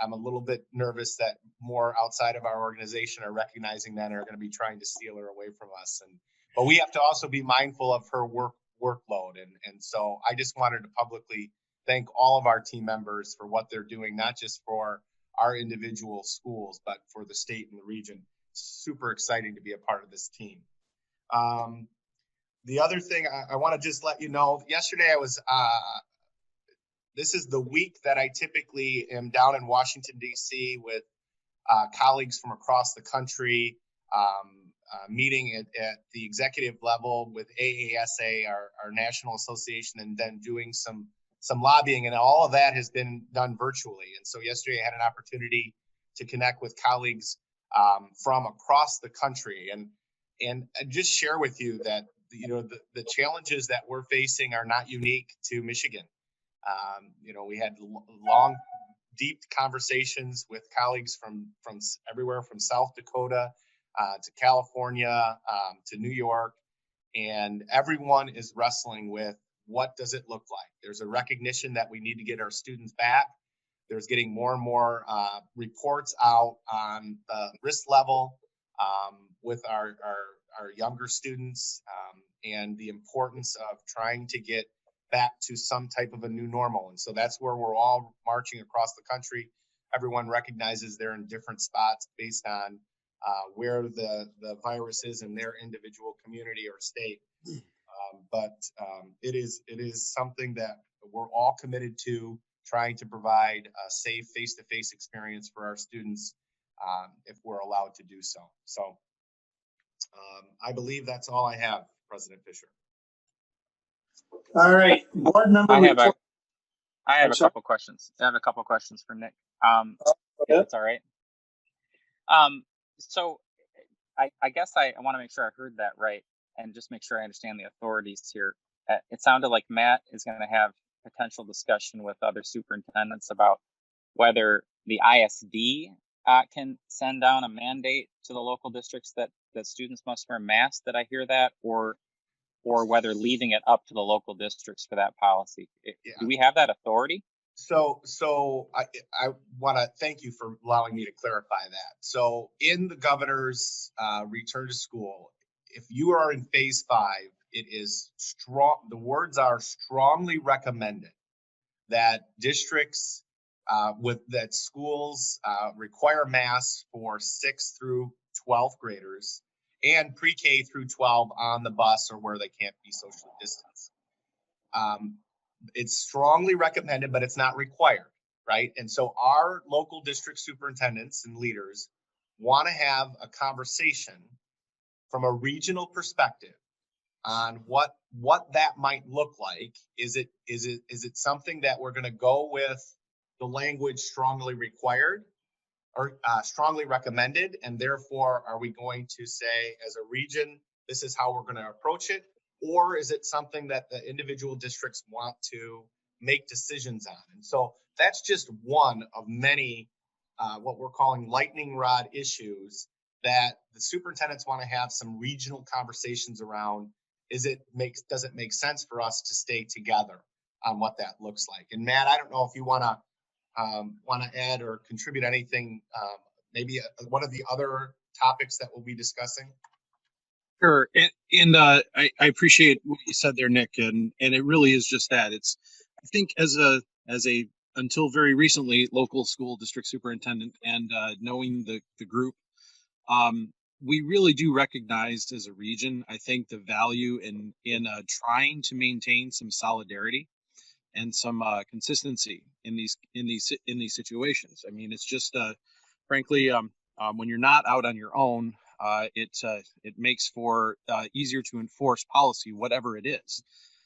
I'm a little bit nervous that more outside of our organization are recognizing that and are going to be trying to steal her away from us. But we have to also be mindful of her workload. And so I just wanted to publicly thank all of our team members for what they're doing, not just for our individual schools, but for the state and the region. Super exciting to be a part of this team. The other thing I want to just let you know, yesterday I was, this is the week that I typically am down in Washington, D.C. with colleagues from across the country, meeting at the executive level with AASA, our national association, and then doing some lobbying, and all of that has been done virtually. And so yesterday I had an opportunity to connect with colleagues from across the country, and just share with you that the challenges that we're facing are not unique to Michigan. We had long, deep conversations with colleagues from everywhere from South Dakota to California to New York, and everyone is wrestling with what does it look like. There's a recognition that we need to get our students back. There's getting more and more reports out on the risk level with our younger students and the importance of trying to get back to some type of a new normal. And so that's where we're all marching across the country. Everyone recognizes they're in different spots based on where the virus is in their individual community or state. But it is something that we're all committed to, trying to provide a safe face-to-face experience for our students if we're allowed to do so. So I believe that's all I have, President Fisher. All right, board member. I have a couple questions. I have a couple questions for Nick. If it's all right. So I guess I want to make sure I heard that right and just make sure I understand the authorities here. It sounded like Matt is going to have potential discussion with other superintendents about whether the ISD can send down a mandate to the local districts that students must wear masks. Did I hear that? Or whether leaving it up to the local districts for that policy. Yeah. Do we have that authority? So I want to thank you for allowing me to clarify that. So in the governor's return to school, if you are in phase 5, it is strong. The words are strongly recommended that districts schools require masks for 6th through 12th graders and pre-K through 12 on the bus or where they can't be socially distanced. It's strongly recommended, but it's not required, right? And so our local district superintendents and leaders want to have a conversation from a regional perspective on what that might look like. Is it something that we're going to go with the language strongly required or strongly recommended, and therefore are we going to say as a region this is how we're going to approach it? Or is it something that the individual districts want to make decisions on? And so that's just one of many what we're calling lightning rod issues that the superintendents want to have some regional conversations around. Does it make sense for us to stay together on what that looks like? And Matt, I don't know if you want to add or contribute anything, maybe one of the other topics that we'll be discussing. Sure, and I appreciate what you said there, Nick, and it really is just that. It's, I think, as a until very recently local school district superintendent and knowing the group, we really do recognize as a region, I think, the value in trying to maintain some solidarity and some consistency in these situations. I mean, it's just frankly, when you're not out on your own, it makes for easier to enforce policy, whatever it is.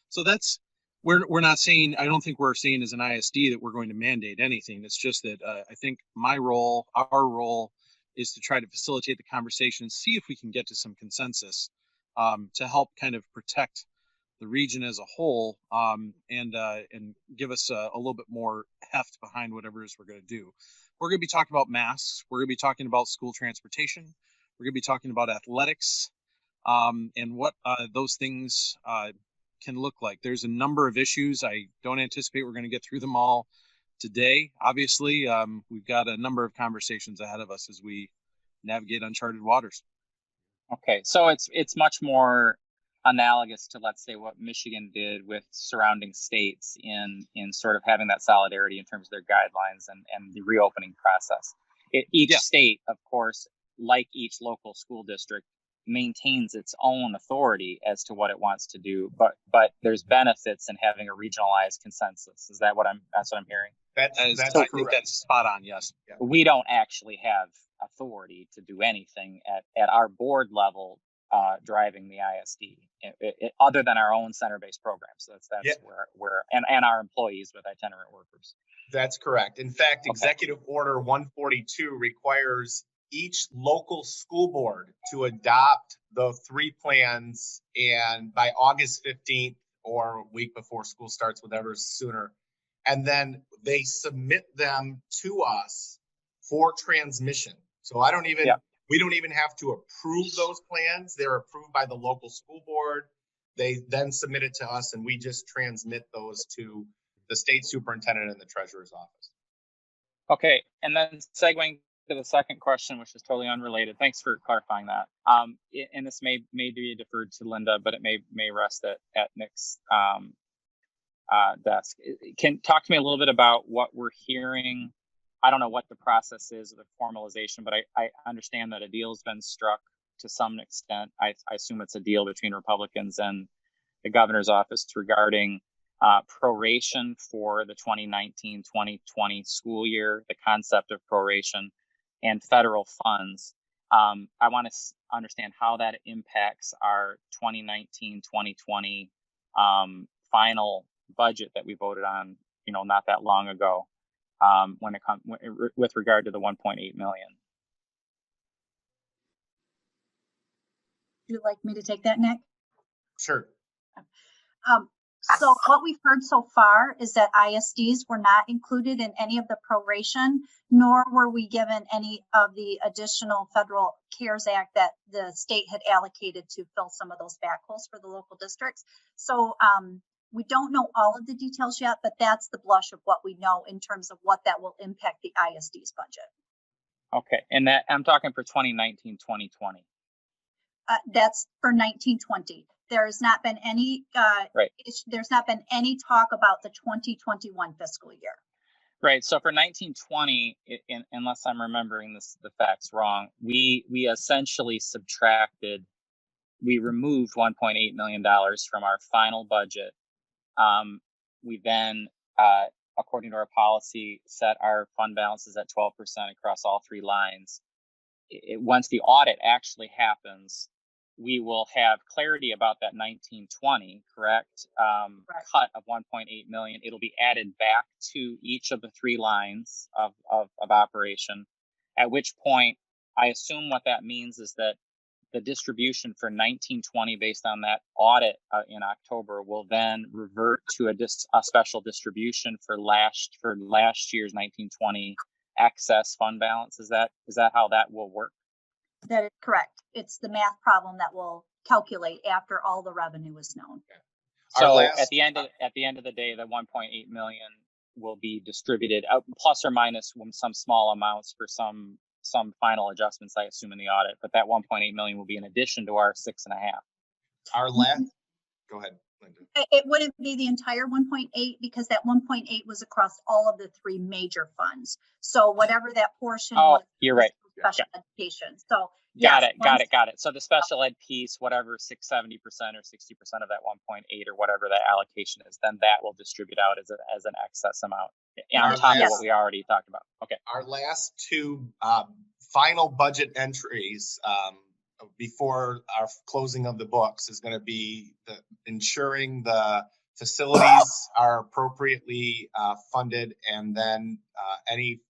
So that's, we're not saying, I don't think we're saying as an ISD that we're going to mandate anything. It's just that I think our role is to try to facilitate the conversation, see if we can get to some consensus to help kind of protect the region as a whole, and give us a little bit more heft behind whatever it is we're going to do. We're going to be talking about masks. We're going to be talking about school transportation. We're going to be talking about athletics, and what those things can look like. There's a number of issues. I don't anticipate we're going to get through them all today. Obviously, we've got a number of conversations ahead of us as we navigate uncharted waters. Okay, so it's much more analogous to, let's say, what Michigan did with surrounding states in sort of having that solidarity in terms of their guidelines and the reopening process. Each state, of course, like each local school district, maintains its own authority as to what it wants to do, but there's benefits in having a regionalized consensus. Is that that's what I'm hearing? I think that's spot on. Yes. Yeah. We don't actually have authority to do anything at our board level driving the ISD, other than our own center-based programs. So that's where and our employees with itinerant workers. That's correct. In fact, Executive Order 142 requires each local school board to adopt the 3 plans, and by August 15th or a week before school starts, whatever sooner, and then they submit them to us for transmission. So I don't even, we don't even have to approve those plans. They're approved by the local school board. They then submit it to us and we just transmit those to the state superintendent and the treasurer's office. Okay, and then segueing to the second question, which is totally unrelated. Thanks for clarifying that. And this may be deferred to Linda, but it may rest at Nick's desk. Can talk to me a little bit about what we're hearing. I don't know what the process is of the formalization, but I understand that a deal has been struck to some extent. I assume it's a deal between Republicans and the governor's office regarding proration for the 2019-2020 school year, the concept of proration, and federal funds. I want to understand how that impacts our 2019-2020 final budget that we voted on, not that long ago, when it comes with regard to the 1.8 million. Would you like me to take that, Nick? Sure. So what we've heard so far is that ISDs were not included in any of the proration, nor were we given any of the additional federal CARES Act that the state had allocated to fill some of those backholes for the local districts. So we don't know all of the details yet, but that's the blush of what we know in terms of what that will impact the ISD's budget. Okay, and that I'm talking for 2019-2020. That's for 1920. There has not been any there's not been any talk about the 2021 fiscal year. Right. So for 1920, unless I'm remembering the facts wrong, we essentially we removed $1.8 million from our final budget. We then, according to our policy, set our fund balances at 12% across all three lines. Once the audit actually happens, we will have clarity about that 1920, correct? Cut of 1.8 million. It'll be added back to each of the three lines of operation, at which point I assume what that means is that the distribution for 1920 based on that audit in October will then revert to a special distribution for last year's 1920 excess fund balance. Is that how that will work? That is correct. It's the math problem that will calculate after all the revenue is known. So at the end of the day, the 1.8 million will be distributed plus or minus some small amounts for some final adjustments, I assume, in the audit. But that 1.8 million will be in addition to our 6.5. Our last. Go ahead, Linda. It wouldn't be the entire 1.8 because that 1.8 was across all of the three major funds. So whatever that portion was. You're right. Special education. So got it. So the special ed piece, whatever 70% or 60% of that 1.8 or whatever that allocation is, then that will distribute out as an excess amount on top of what we already talked about. Okay. Our last two final budget entries before our closing of the books is going to be ensuring the facilities are appropriately funded, and then any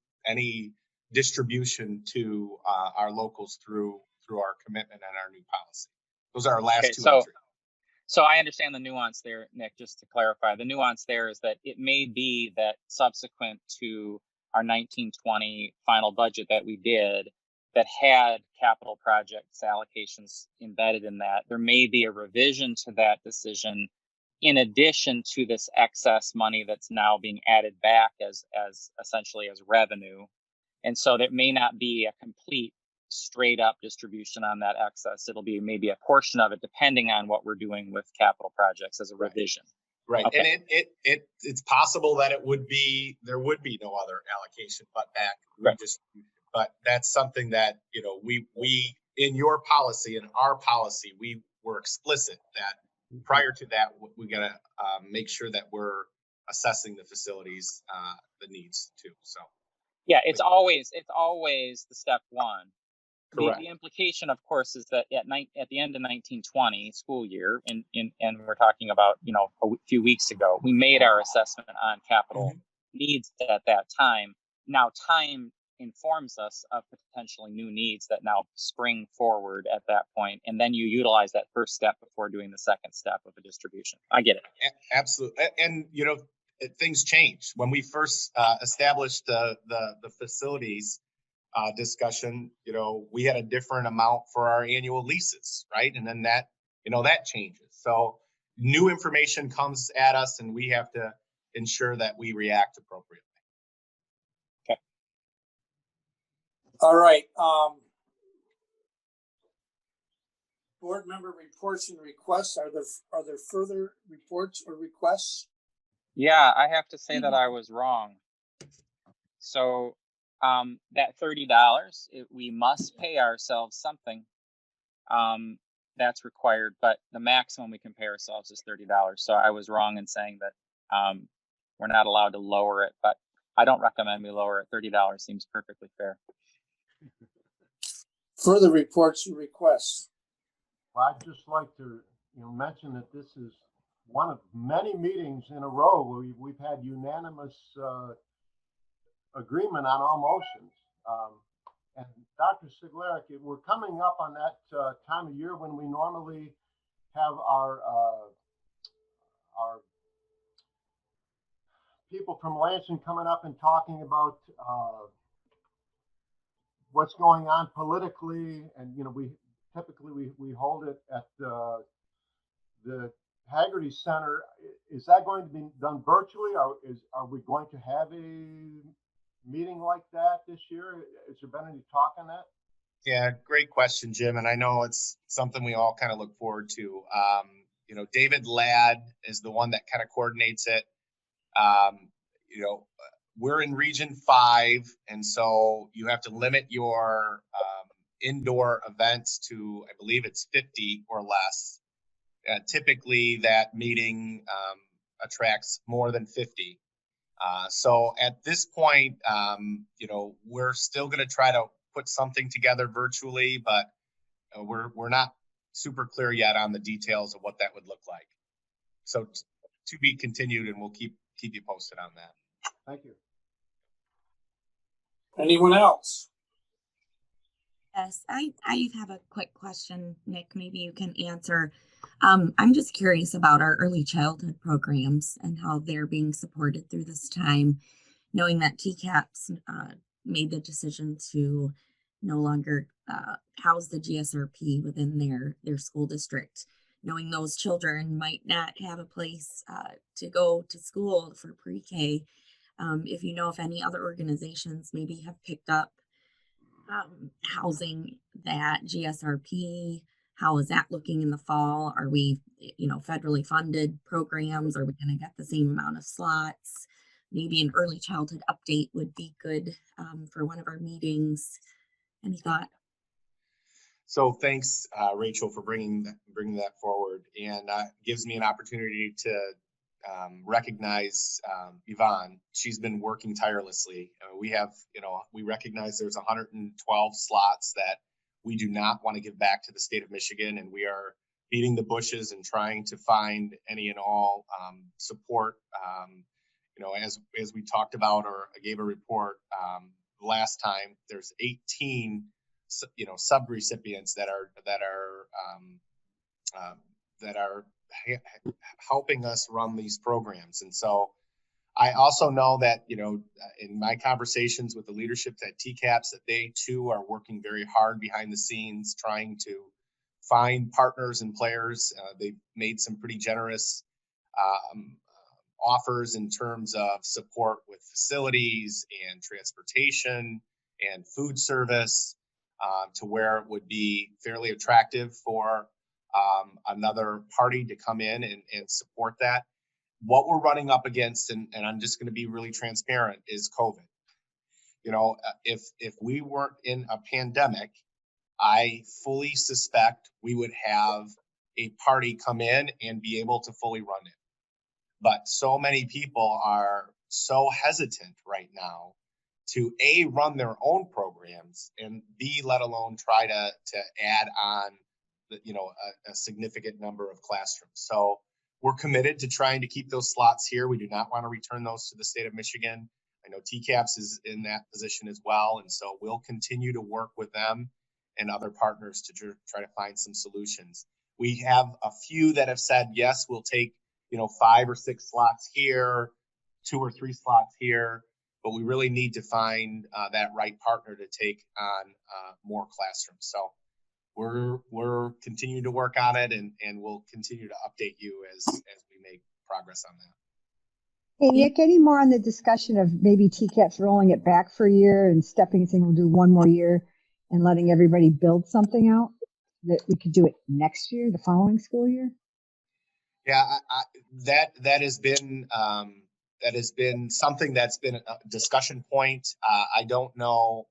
distribution to our locals through our commitment and our new policy. Those are our last two entries. So I understand the nuance there, Nick. Just to clarify, the nuance there is that it may be that subsequent to our 1920 final budget that we did that had capital projects allocations embedded in that, there may be a revision to that decision in addition to this excess money that's now being added back as essentially as revenue. And so there may not be a complete straight up distribution on that excess. It'll be maybe a portion of it depending on what we're doing with capital projects as a revision. Right. Okay. And it's possible that there would be no other allocation but back redistribution. But that's something that, we in your policy and our policy, we were explicit that prior to that, we got to make sure that we're assessing the facilities, the needs too. So. Yeah, it's always the step one. Correct. The implication, of course, is that at the end of 1920 school year, and we're talking about a few weeks ago, we made our assessment on capital needs at that time. Now time informs us of potentially new needs that now spring forward at that point, and then you utilize that first step before doing the second step of a distribution. I get it. Absolutely, and things change. When we first established the facilities discussion, you know, we had a different amount for our annual leases, right? And then that, you know, that changes. So new information comes at us, and we have to ensure that we react appropriately. Okay. All right. Board member reports and requests. Are there further reports or requests? Yeah, I have to say that I was wrong. So that $30, we must pay ourselves something. That's required, but the maximum we can pay ourselves is $30. So I was wrong in saying that we're not allowed to lower it, but I don't recommend we lower it. $30 seems perfectly fair. Further reports and requests. Well, I'd just like to, mention that this is one of many meetings in a row where we've had unanimous agreement on all motions. And Dr. Sigleric, we're coming up on that time of year when we normally have our people from Lansing coming up and talking about what's going on politically, and we typically hold it at the Haggerty Center. Is that going to be done virtually, or are we going to have a meeting like that this year? Has there been any talk on that? Yeah, great question, Jim. And I know it's something we all kind of look forward to. David Ladd is the one that kind of coordinates it. We're in Region 5, and so you have to limit your indoor events to, I believe it's 50 or less. Typically, that meeting attracts more than 50. So at this point, we're still going to try to put something together virtually, but we're not super clear yet on the details of what that would look like. So to be continued, and we'll keep you posted on that. Thank you. Anyone else? Yes, I have a quick question, Nick. Maybe you can answer. I'm just curious about our early childhood programs and how they're being supported through this time, knowing that TCAPS made the decision to no longer house the GSRP within their school district, knowing those children might not have a place to go to school for pre-K. If you know if any other organizations maybe have picked up housing that GSRP, how is that looking in the fall? Are we, federally funded programs? Are we going to get the same amount of slots? Maybe an early childhood update would be good for one of our meetings. Any thought? So thanks, Rachel, for bringing that forward, and gives me an opportunity to recognize Yvonne. She's been working tirelessly. We have, we recognize there's 112 slots that we do not want to give back to the state of Michigan, and we are beating the bushes and trying to find any and all support. As we talked about, or I gave a report last time, there's 18 sub-recipients that are helping us run these programs. And so I also know that, in my conversations with the leadership at TCAPS, that they too are working very hard behind the scenes, trying to find partners and players. They've made some pretty generous offers in terms of support with facilities and transportation and food service, to where it would be fairly attractive for another party to come in and support that. What we're running up against, and I'm just going to be really transparent, is COVID. If we weren't in a pandemic, I fully suspect we would have a party come in and be able to fully run it. But so many people are so hesitant right now to A, run their own programs, and B, let alone try to add on a significant number of classrooms. So we're committed to trying to keep those slots here. We do not want to return those to the state of Michigan. I know TCAPS is in that position as well. And so we'll continue to work with them and other partners to try to find some solutions. We have a few that have said, yes, we'll take, 5 or 6 slots here, 2 or 3 slots here, but we really need to find that right partner to take on more classrooms. So we're continuing to work on it, and we'll continue to update you as we make progress on that. Hey, Nick, any more on the discussion of maybe TCAPS rolling it back for a year and stepping and saying we'll do 1 more year and letting everybody build something out that we could do it next year, the following school year? Yeah, that has been something that's been a discussion point. I don't know.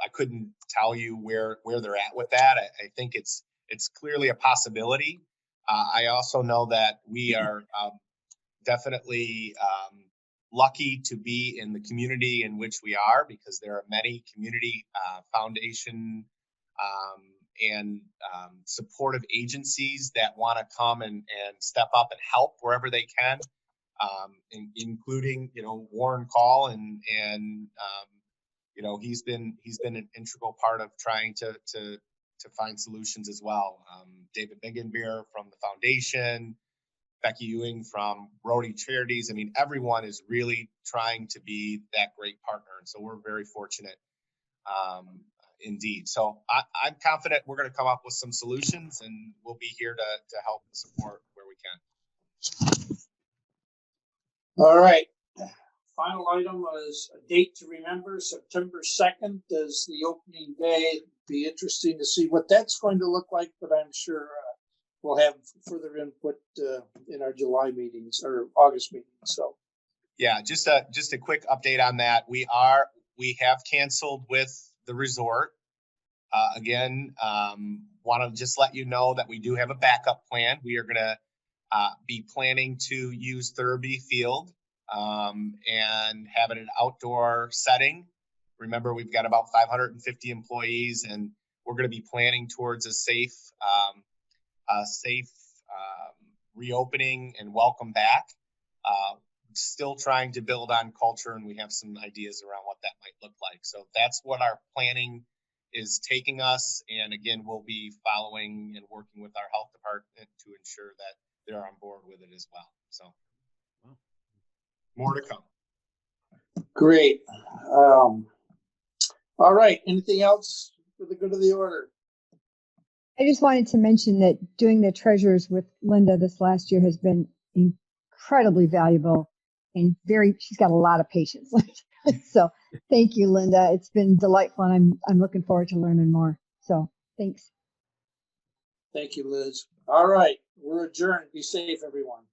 I couldn't tell you where they're at with that. I think it's clearly a possibility. I also know that we are definitely lucky to be in the community in which we are, because there are many community foundation and supportive agencies that want to come and step up and help wherever they can, including, Warren Call and he's been an integral part of trying to find solutions as well. David Biggenbeer from the foundation, Becky Ewing from Rotary Charities. I mean, everyone is really trying to be that great partner. And so we're very fortunate indeed. So I'm confident we're going to come up with some solutions, and we'll be here to help and support where we can. All right. Final item is a date to remember. September 2nd is the opening day. Be interesting to see what that's going to look like, but I'm sure we'll have further input in our July meetings or August meetings. So, yeah, just a quick update on that. We have canceled with the resort. Again, want to just let you know that we do have a backup plan. We are going to be planning to use Thurby Field and have it an outdoor setting. Remember, we've got about 550 employees, and we're going to be planning towards a safe reopening and welcome back. Still trying to build on culture, and we have some ideas around what that might look like. So that's what our planning is taking us. And again, we'll be following and working with our health department to ensure that they're on board with it as well. So more to come. Great. All right. Anything else for the good of the order? I just wanted to mention that doing the treasures with Linda this last year has been incredibly valuable and she's got a lot of patience. So thank you, Linda. It's been delightful, and I'm looking forward to learning more. So thanks. Thank you, Liz. All right. We're adjourned. Be safe, everyone.